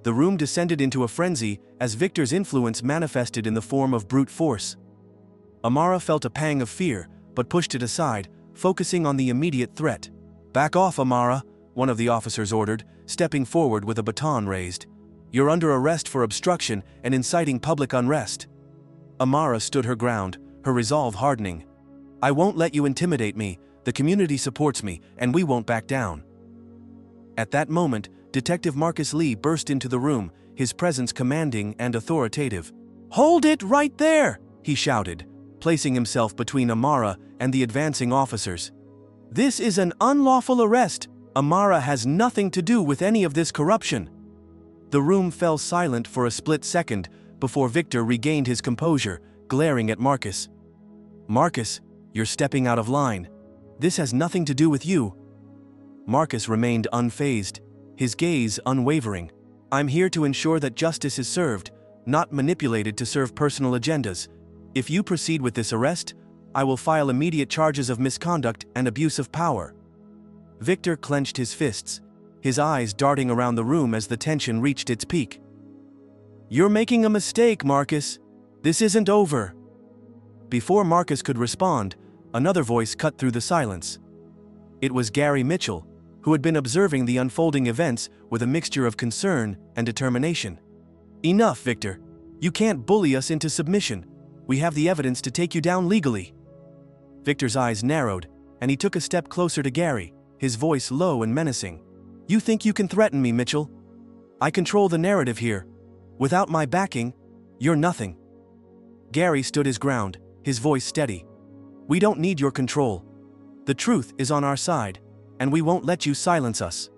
The room descended into a frenzy as Victor's influence manifested in the form of brute force. Amara felt a pang of fear, but pushed it aside, focusing on the immediate threat. Back off, Amara, one of the officers ordered, stepping forward with a baton raised. You're under arrest for obstruction and inciting public unrest. Amara stood her ground, her resolve hardening. I won't let you intimidate me, the community supports me, and we won't back down. At that moment, Detective Marcus Lee burst into the room, his presence commanding and authoritative. Hold it right there, he shouted, placing himself between Amara and the advancing officers. This is an unlawful arrest. Amara has nothing to do with any of this corruption. The room fell silent for a split second before Victor regained his composure, glaring at Marcus. Marcus, you're stepping out of line. This has nothing to do with you. Marcus remained unfazed, his gaze unwavering. I'm here to ensure that justice is served, not manipulated to serve personal agendas. If you proceed with this arrest, I will file immediate charges of misconduct and abuse of power. Victor clenched his fists, his eyes darting around the room as the tension reached its peak. "You're making a mistake, Marcus. This isn't over." Before Marcus could respond, another voice cut through the silence. It was Gary Mitchell, who had been observing the unfolding events with a mixture of concern and determination. "Enough, Victor. You can't bully us into submission. We have the evidence to take you down legally." Victor's eyes narrowed, and he took a step closer to Gary, his voice low and menacing. "You think you can threaten me, Mitchell? I control the narrative here. Without my backing, you're nothing." Gary stood his ground, his voice steady. "We don't need your control. The truth is on our side, and we won't let you silence us."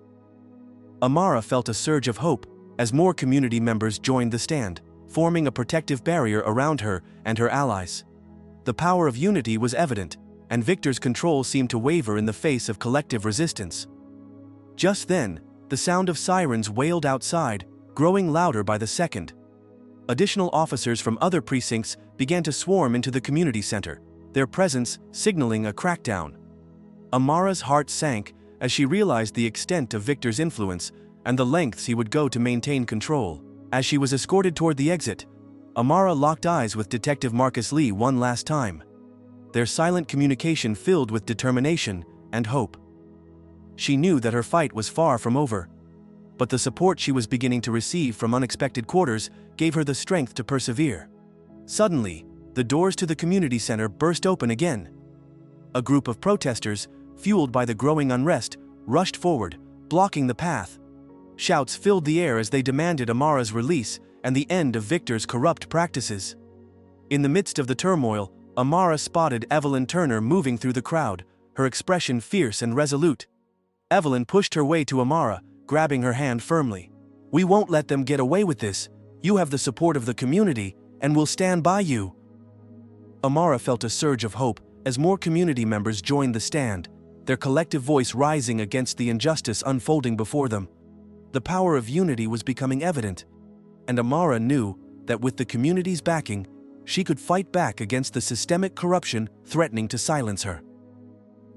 Amara felt a surge of hope as more community members joined the stand, forming a protective barrier around her and her allies. The power of unity was evident, and Victor's control seemed to waver in the face of collective resistance. Just then, the sound of sirens wailed outside, growing louder by the second. Additional officers from other precincts began to swarm into the community center, their presence signaling a crackdown. Amara's heart sank as she realized the extent of Victor's influence and the lengths he would go to maintain control. As she was escorted toward the exit, Amara locked eyes with Detective Marcus Lee one last time. Their silent communication filled with determination and hope. She knew that her fight was far from over, but the support she was beginning to receive from unexpected quarters gave her the strength to persevere. Suddenly, the doors to the community center burst open again. A group of protesters, fueled by the growing unrest, rushed forward, blocking the path. Shouts filled the air as they demanded Amara's release and the end of Victor's corrupt practices. In the midst of the turmoil, Amara spotted Evelyn Turner moving through the crowd, her expression fierce and resolute. Evelyn pushed her way to Amara, grabbing her hand firmly. "We won't let them get away with this. You have the support of the community, and we'll stand by you." Amara felt a surge of hope as more community members joined the stand, their collective voice rising against the injustice unfolding before them. The power of unity was becoming evident, and Amara knew that with the community's backing, she could fight back against the systemic corruption threatening to silence her.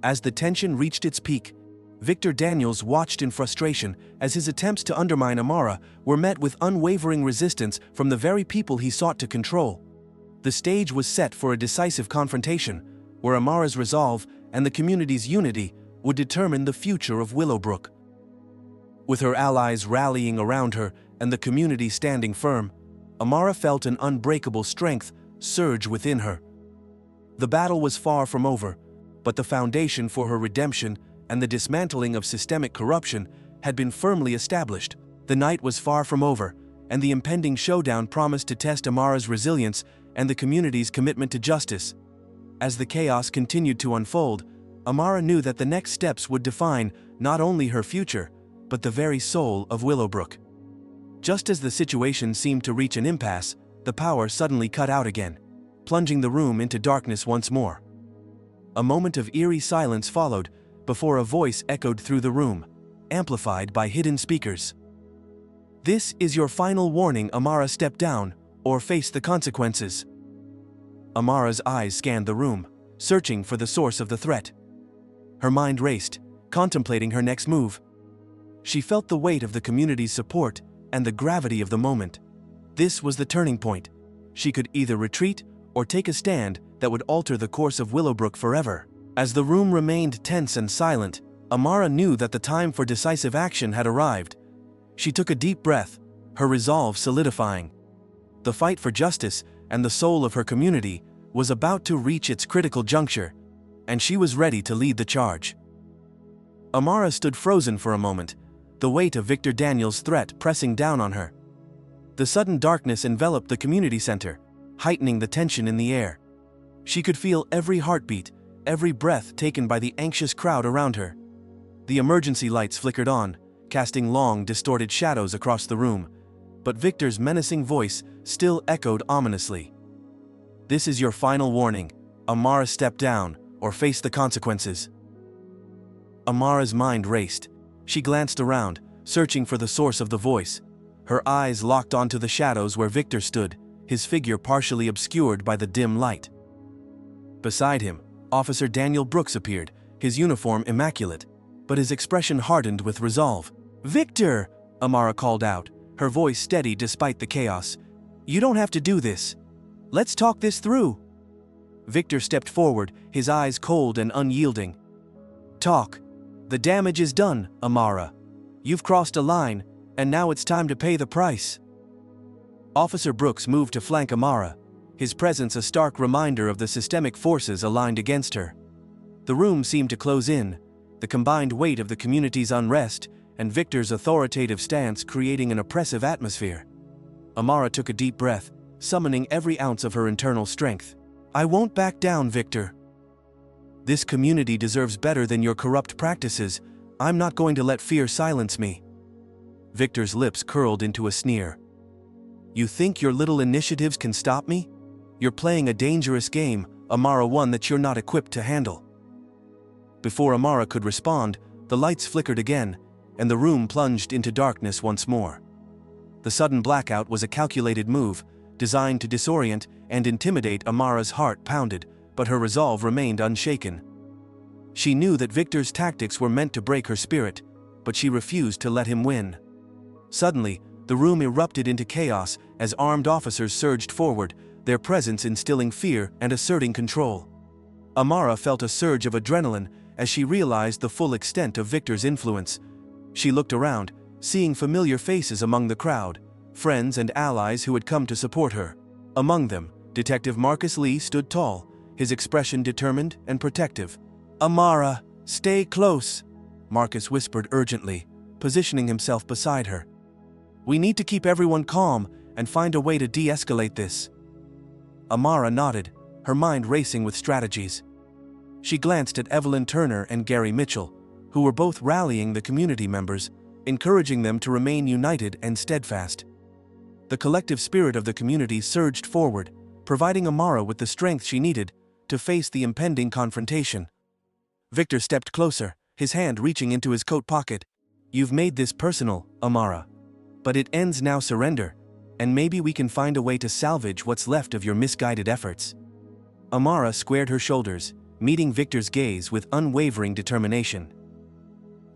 As the tension reached its peak, Victor Daniels watched in frustration as his attempts to undermine Amara were met with unwavering resistance from the very people he sought to control. The stage was set for a decisive confrontation, where Amara's resolve and the community's unity would determine the future of Willowbrook. With her allies rallying around her and the community standing firm, Amara felt an unbreakable strength surge within her. The battle was far from over, but the foundation for her redemption and the dismantling of systemic corruption had been firmly established. The night was far from over, and the impending showdown promised to test Amara's resilience and the community's commitment to justice. As the chaos continued to unfold, Amara knew that the next steps would define not only her future, but the very soul of Willowbrook. Just as the situation seemed to reach an impasse, the power suddenly cut out again, plunging the room into darkness once more. A moment of eerie silence followed, before a voice echoed through the room, amplified by hidden speakers. "This is your final warning, Amara. Step down, or face the consequences." Amara's eyes scanned the room, searching for the source of the threat. Her mind raced, contemplating her next move. She felt the weight of the community's support and the gravity of the moment. This was the turning point. She could either retreat or take a stand that would alter the course of Willowbrook forever. As the room remained tense and silent, Amara knew that the time for decisive action had arrived. She took a deep breath, her resolve solidifying. The fight for justice and the soul of her community was about to reach its critical juncture, and she was ready to lead the charge. Amara stood frozen for a moment, the weight of Victor Daniels' threat pressing down on her. The sudden darkness enveloped the community center, heightening the tension in the air. She could feel every heartbeat, every breath taken by the anxious crowd around her. The emergency lights flickered on, casting long, distorted shadows across the room, but Victor's menacing voice still echoed ominously. "This is your final warning. Amara, step down, or face the consequences." Amara's mind raced. She glanced around, searching for the source of the voice. Her eyes locked onto the shadows where Victor stood, his figure partially obscured by the dim light. Beside him, Officer Daniel Brooks appeared, his uniform immaculate, but his expression hardened with resolve. "Victor!" Amara called out, her voice steady despite the chaos. You don't have to do this. Let's talk this through. Victor stepped forward, his eyes cold and unyielding. Talk. The damage is done, Amara. You've crossed a line, and now it's time to pay the price. Officer Brooks moved to flank Amara, his presence a stark reminder of the systemic forces aligned against her. The room seemed to close in, the combined weight of the community's unrest and Victor's authoritative stance creating an oppressive atmosphere. Amara took a deep breath, summoning every ounce of her internal strength. I won't back down, Victor. This community deserves better than your corrupt practices. I'm not going to let fear silence me. Victor's lips curled into a sneer. You think your little initiatives can stop me? You're playing a dangerous game, Amara, one that you're not equipped to handle. Before Amara could respond, the lights flickered again, and the room plunged into darkness once more. The sudden blackout was a calculated move, designed to disorient and intimidate. Amara's heart pounded, but her resolve remained unshaken. She knew that Victor's tactics were meant to break her spirit, but she refused to let him win. Suddenly, the room erupted into chaos as armed officers surged forward, their presence instilling fear and asserting control. Amara felt a surge of adrenaline as she realized the full extent of Victor's influence. She looked around, seeing familiar faces among the crowd, friends and allies who had come to support her. Among them, Detective Marcus Lee stood tall, his expression determined and protective. Amara, stay close, Marcus whispered urgently, positioning himself beside her. We need to keep everyone calm and find a way to de-escalate this. Amara nodded, her mind racing with strategies. She glanced at Evelyn Turner and Gary Mitchell, who were both rallying the community members, encouraging them to remain united and steadfast. The collective spirit of the community surged forward, providing Amara with the strength she needed to face the impending confrontation. Victor stepped closer, his hand reaching into his coat pocket. You've made this personal, Amara. But it ends now. Surrender, and maybe we can find a way to salvage what's left of your misguided efforts. Amara squared her shoulders, meeting Victor's gaze with unwavering determination.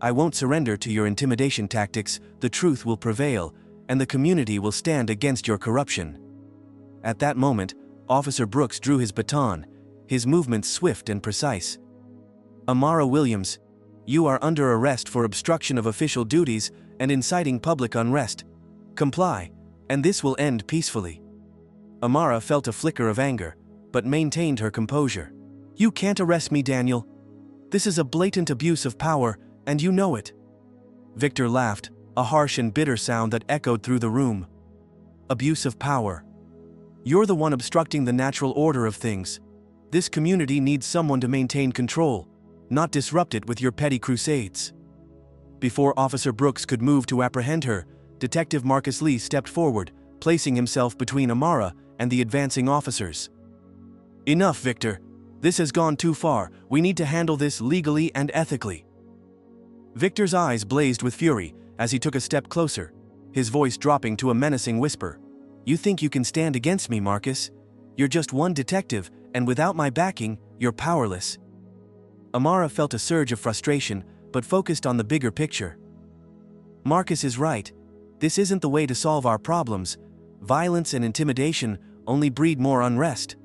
I won't surrender to your intimidation tactics. The truth will prevail, and the community will stand against your corruption. At that moment, Officer Brooks drew his baton, his movements swift and precise. Amara Williams, you are under arrest for obstruction of official duties and inciting public unrest. Comply, and this will end peacefully. Amara felt a flicker of anger, but maintained her composure. You can't arrest me, Daniel. This is a blatant abuse of power, and you know it. Victor laughed, a harsh and bitter sound that echoed through the room. Abuse of power. You're the one obstructing the natural order of things. This community needs someone to maintain control, not disrupt it with your petty crusades. Before Officer Brooks could move to apprehend her, Detective Marcus Lee stepped forward, placing himself between Amara and the advancing officers. Enough, Victor. This has gone too far. We need to handle this legally and ethically. Victor's eyes blazed with fury as he took a step closer, his voice dropping to a menacing whisper. You think you can stand against me, Marcus? You're just one detective, and without my backing, you're powerless. Amara felt a surge of frustration, but focused on the bigger picture. Marcus is right. This isn't the way to solve our problems. Violence and intimidation only breed more unrest.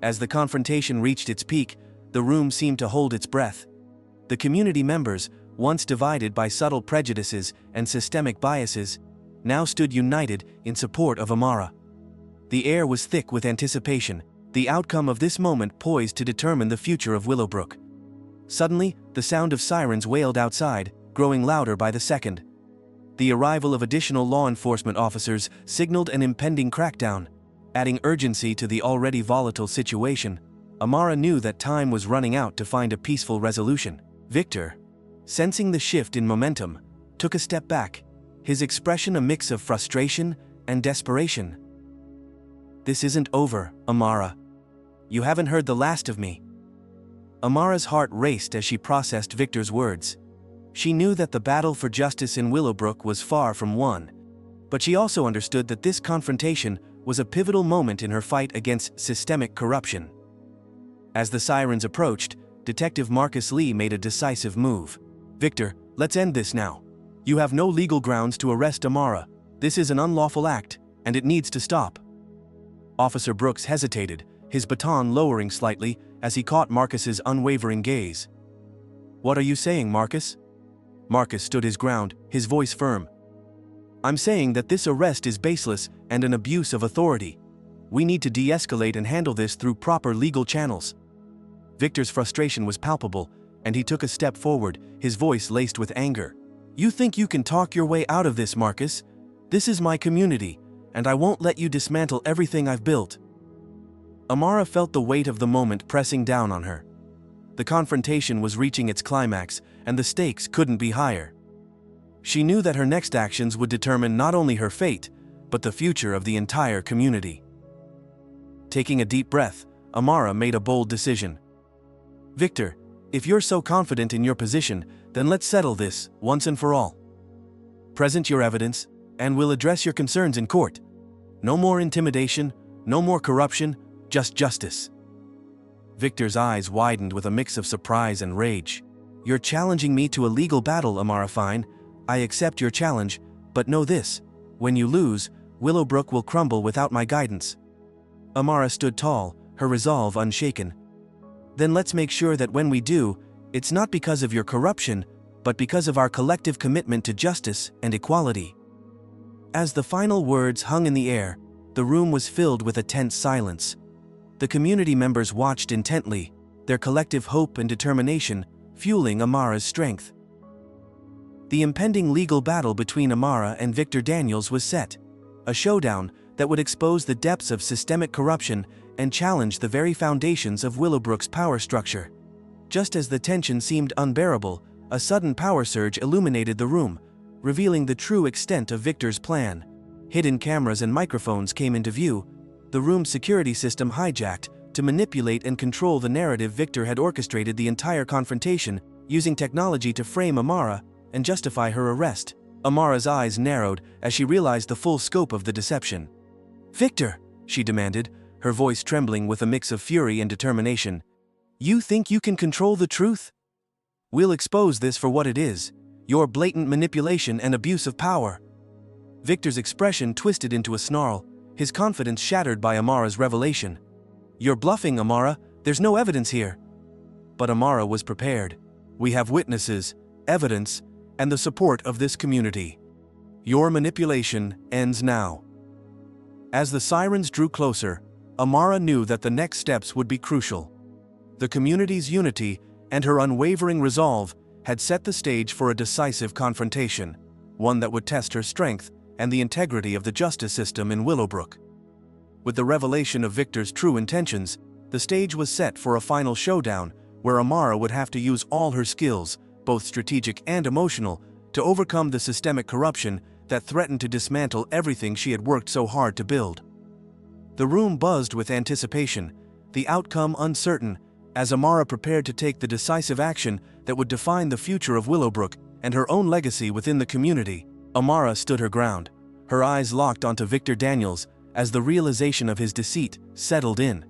As the confrontation reached its peak, the room seemed to hold its breath. The community members, once divided by subtle prejudices and systemic biases, now stood united in support of Amara. The air was thick with anticipation, the outcome of this moment poised to determine the future of Willowbrook. Suddenly, the sound of sirens wailed outside, growing louder by the second. The arrival of additional law enforcement officers signaled an impending crackdown, adding urgency to the already volatile situation. Amara knew that time was running out to find a peaceful resolution. Victor, sensing the shift in momentum, took a step back, his expression a mix of frustration and desperation. This isn't over, Amara. You haven't heard the last of me. Amara's heart raced as she processed Victor's words. She knew that the battle for justice in Willowbrook was far from won, but she also understood that this confrontation was a pivotal moment in her fight against systemic corruption. As the sirens approached, Detective Marcus Lee made a decisive move. Victor, let's end this now. You have no legal grounds to arrest Amara. This is an unlawful act, and it needs to stop. Officer Brooks hesitated, his baton lowering slightly as he caught Marcus's unwavering gaze. "What are you saying, Marcus?" Marcus stood his ground, his voice firm. "I'm saying that this arrest is baseless and an abuse of authority. We need to de-escalate and handle this through proper legal channels." Victor's frustration was palpable, and he took a step forward, his voice laced with anger. "You think you can talk your way out of this, Marcus? This is my community, and I won't let you dismantle everything I've built." Amara felt the weight of the moment pressing down on her. The confrontation was reaching its climax, and the stakes couldn't be higher. She knew that her next actions would determine not only her fate, but the future of the entire community. Taking a deep breath, Amara made a bold decision. "Victor, if you're so confident in your position, then let's settle this, once and for all. Present your evidence, and we'll address your concerns in court. No more intimidation, no more corruption, just justice." Victor's eyes widened with a mix of surprise and rage. "You're challenging me to a legal battle, Amara. Fine. I accept your challenge, but know this: when you lose, Willowbrook will crumble without my guidance." Amara stood tall, her resolve unshaken. "Then let's make sure that when we do, it's not because of your corruption, but because of our collective commitment to justice and equality." As the final words hung in the air, the room was filled with a tense silence. The community members watched intently, their collective hope and determination fueling Amara's strength. The impending legal battle between Amara and Victor Daniels was set, a showdown that would expose the depths of systemic corruption and challenge the very foundations of Willowbrook's power structure. Just as the tension seemed unbearable, a sudden power surge illuminated the room, revealing the true extent of Victor's plan. Hidden cameras and microphones came into view, the room's security system hijacked to manipulate and control the narrative. Victor had orchestrated the entire confrontation, using technology to frame Amara and justify her arrest. Amara's eyes narrowed as she realized the full scope of the deception. "Victor," she demanded, her voice trembling with a mix of fury and determination, "you think you can control the truth? We'll expose this for what it is, your blatant manipulation and abuse of power." Victor's expression twisted into a snarl, his confidence shattered by Amara's revelation. "You're bluffing, Amara. There's no evidence here." But Amara was prepared. "We have witnesses, evidence, and the support of this community. Your manipulation ends now." As the sirens drew closer, Amara knew that the next steps would be crucial. The community's unity and her unwavering resolve had set the stage for a decisive confrontation, one that would test her strength and the integrity of the justice system in Willowbrook. With the revelation of Victor's true intentions, the stage was set for a final showdown where Amara would have to use all her skills, both strategic and emotional, to overcome the systemic corruption that threatened to dismantle everything she had worked so hard to build. The room buzzed with anticipation, the outcome uncertain, as Amara prepared to take the decisive action that would define the future of Willowbrook and her own legacy within the community. Amara stood her ground, her eyes locked onto Victor Daniels as the realization of his deceit settled in.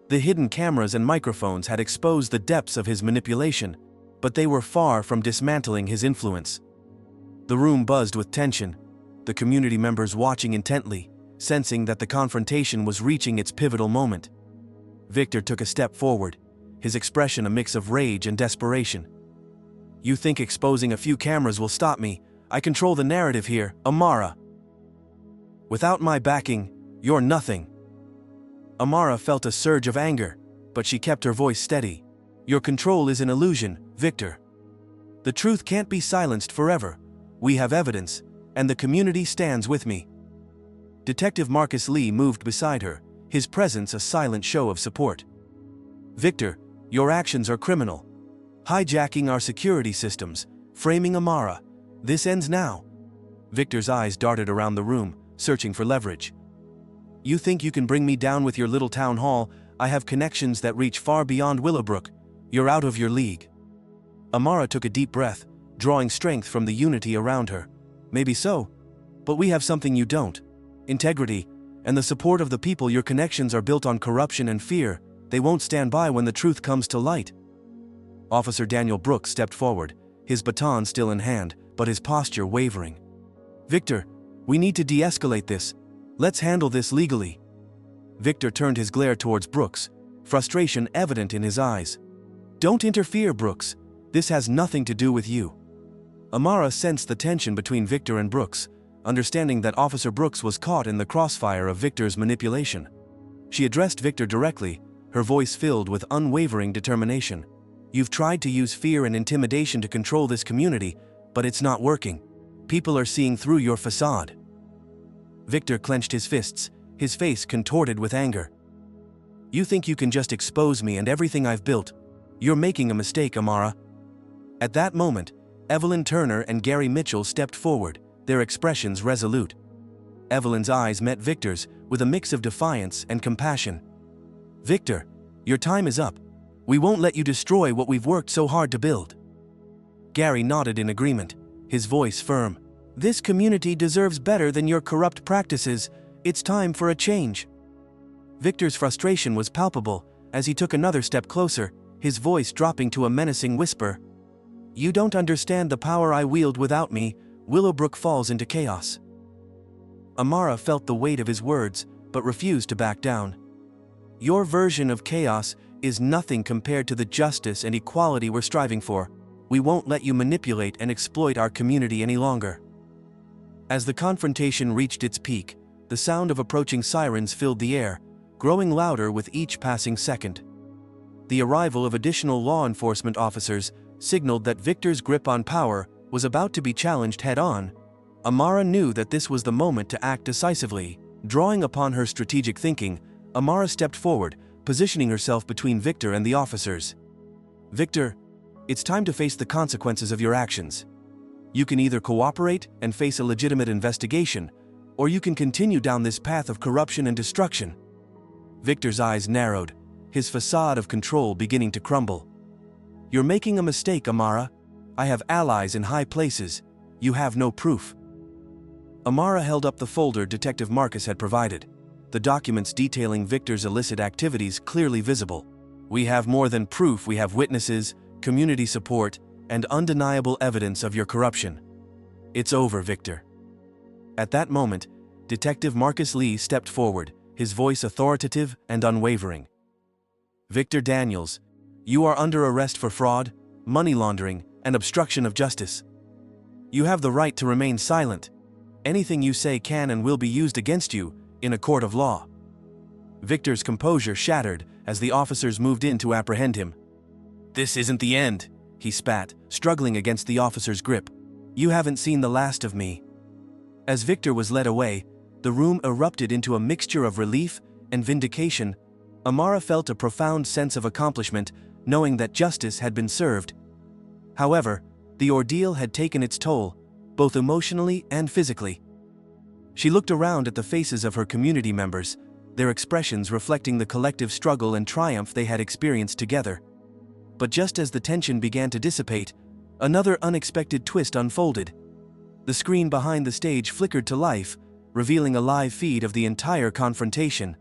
The hidden cameras and microphones had exposed the depths of his manipulation, but they were far from dismantling his influence. The room buzzed with tension, the community members watching intently, sensing that the confrontation was reaching its pivotal moment. Victor took a step forward, his expression a mix of rage and desperation. "You think exposing a few cameras will stop me? I control the narrative here, Amara. Without my backing, you're nothing." Amara felt a surge of anger, but she kept her voice steady. "Your control is an illusion, Victor. The truth can't be silenced forever. We have evidence, and the community stands with me." Detective Marcus Lee moved beside her, his presence a silent show of support. "Victor, your actions are criminal. Hijacking our security systems, framing Amara. This ends now." Victor's eyes darted around the room, searching for leverage. "You think you can bring me down with your little town hall? I have connections that reach far beyond Willowbrook. You're out of your league." Amara took a deep breath, drawing strength from the unity around her. "Maybe so, but we have something you don't. Integrity, and the support of the people. Your connections are built on corruption and fear. They won't stand by when the truth comes to light." Officer Daniel Brooks stepped forward, his baton still in hand, but his posture wavering. "Victor, we need to de-escalate this. Let's handle this legally." Victor turned his glare towards Brooks, frustration evident in his eyes. "Don't interfere, Brooks. This has nothing to do with you." Amara sensed the tension between Victor and Brooks, understanding that Officer Brooks was caught in the crossfire of Victor's manipulation. She addressed Victor directly, her voice filled with unwavering determination. "You've tried to use fear and intimidation to control this community, but it's not working. People are seeing through your facade." Victor clenched his fists, his face contorted with anger. "You think you can just expose me and everything I've built? You're making a mistake, Amara." At that moment, Evelyn Turner and Gary Mitchell stepped forward, their expressions resolute. Evelyn's eyes met Victor's with a mix of defiance and compassion. "Victor, your time is up. We won't let you destroy what we've worked so hard to build." Gary nodded in agreement, his voice firm. "This community deserves better than your corrupt practices. It's time for a change." Victor's frustration was palpable as he took another step closer, his voice dropping to a menacing whisper. "You don't understand the power I wield. Without me, Willowbrook falls into chaos." Amara felt the weight of his words, but refused to back down. "Your version of chaos is nothing compared to the justice and equality we're striving for. We won't let you manipulate and exploit our community any longer." As the confrontation reached its peak, the sound of approaching sirens filled the air, growing louder with each passing second. The arrival of additional law enforcement officers signaled that Victor's grip on power was about to be challenged head-on. Amara knew that this was the moment to act decisively. Drawing upon her strategic thinking, Amara stepped forward, positioning herself between Victor and the officers. "Victor, it's time to face the consequences of your actions. You can either cooperate and face a legitimate investigation, or you can continue down this path of corruption and destruction." Victor's eyes narrowed, his facade of control beginning to crumble. "You're making a mistake, Amara. I have allies in high places. You have no proof." Amara held up the folder Detective Marcus had provided, the documents detailing Victor's illicit activities clearly visible. "We have more than proof. We have witnesses, community support, and undeniable evidence of your corruption. It's over, Victor." At that moment, Detective Marcus Lee stepped forward, his voice authoritative and unwavering. "Victor Daniels, you are under arrest for fraud, money laundering, and obstruction of justice. You have the right to remain silent. Anything you say can and will be used against you in a court of law." Victor's composure shattered as the officers moved in to apprehend him. "This isn't the end," he spat, struggling against the officer's grip. "You haven't seen the last of me." As Victor was led away, the room erupted into a mixture of relief and vindication. Amara felt a profound sense of accomplishment, knowing that justice had been served. However, the ordeal had taken its toll, both emotionally and physically. She looked around at the faces of her community members, their expressions reflecting the collective struggle and triumph they had experienced together. But just as the tension began to dissipate, another unexpected twist unfolded. The screen behind the stage flickered to life, revealing a live feed of the entire confrontation.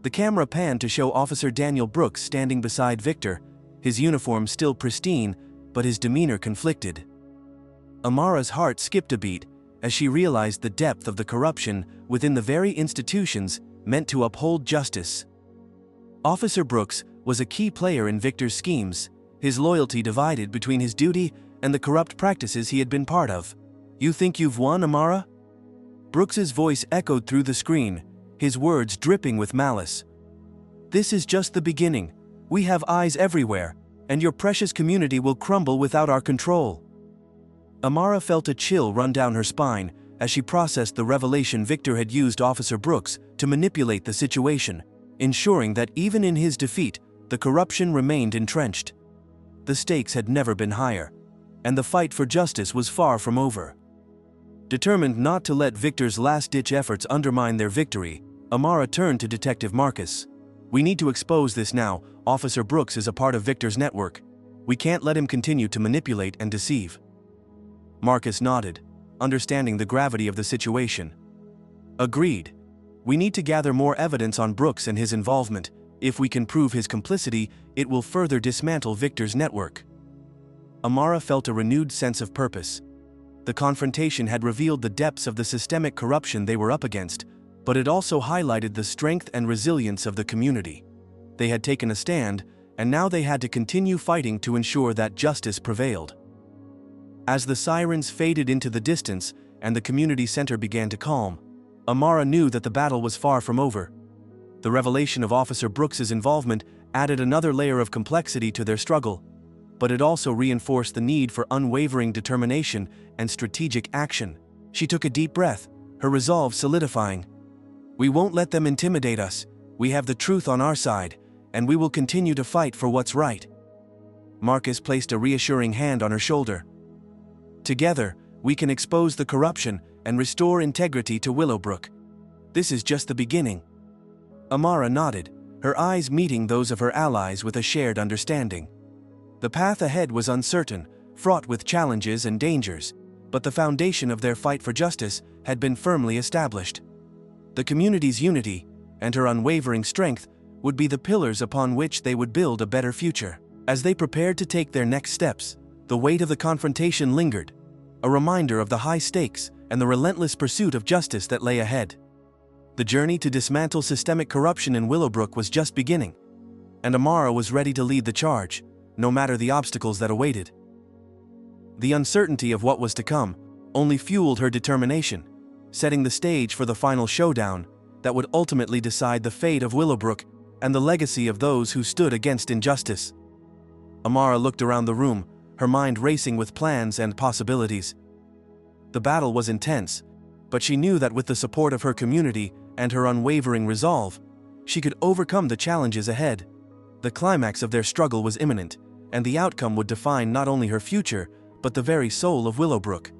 The camera panned to show Officer Daniel Brooks standing beside Victor, his uniform still pristine, but his demeanor conflicted. Amara's heart skipped a beat as she realized the depth of the corruption within the very institutions meant to uphold justice. Officer Brooks was a key player in Victor's schemes, his loyalty divided between his duty and the corrupt practices he had been part of. "You think you've won, Amara?" Brooks's voice echoed through the screen, his words dripping with malice. "This is just the beginning. We have eyes everywhere, and your precious community will crumble without our control." Amara felt a chill run down her spine as she processed the revelation Victor had used Officer Brooks to manipulate the situation, ensuring that even in his defeat, the corruption remained entrenched. The stakes had never been higher, and the fight for justice was far from over. Determined not to let Victor's last-ditch efforts undermine their victory, Amara turned to Detective Marcus. "We need to expose this now. Officer Brooks is a part of Victor's network. We can't let him continue to manipulate and deceive." Marcus nodded, understanding the gravity of the situation. "Agreed. We need to gather more evidence on Brooks and his involvement. If we can prove his complicity, it will further dismantle Victor's network." Amara felt a renewed sense of purpose. The confrontation had revealed the depths of the systemic corruption they were up against, but it also highlighted the strength and resilience of the community. They had taken a stand, and now they had to continue fighting to ensure that justice prevailed. As the sirens faded into the distance and the community center began to calm, Amara knew that the battle was far from over. The revelation of Officer Brooks's involvement added another layer of complexity to their struggle, but it also reinforced the need for unwavering determination and strategic action. She took a deep breath, her resolve solidifying. "We won't let them intimidate us. We have the truth on our side, and we will continue to fight for what's right." Marcus placed a reassuring hand on her shoulder. "Together, we can expose the corruption and restore integrity to Willowbrook. This is just the beginning." Amara nodded, her eyes meeting those of her allies with a shared understanding. The path ahead was uncertain, fraught with challenges and dangers, but the foundation of their fight for justice had been firmly established. The community's unity and her unwavering strength would be the pillars upon which they would build a better future. As they prepared to take their next steps, the weight of the confrontation lingered, a reminder of the high stakes and the relentless pursuit of justice that lay ahead. The journey to dismantle systemic corruption in Willowbrook was just beginning, and Amara was ready to lead the charge, no matter the obstacles that awaited. The uncertainty of what was to come only fueled her determination, setting the stage for the final showdown that would ultimately decide the fate of Willowbrook and the legacy of those who stood against injustice. Amara looked around the room, her mind racing with plans and possibilities. The battle was intense, but she knew that with the support of her community and her unwavering resolve, she could overcome the challenges ahead. The climax of their struggle was imminent, and the outcome would define not only her future, but the very soul of Willowbrook.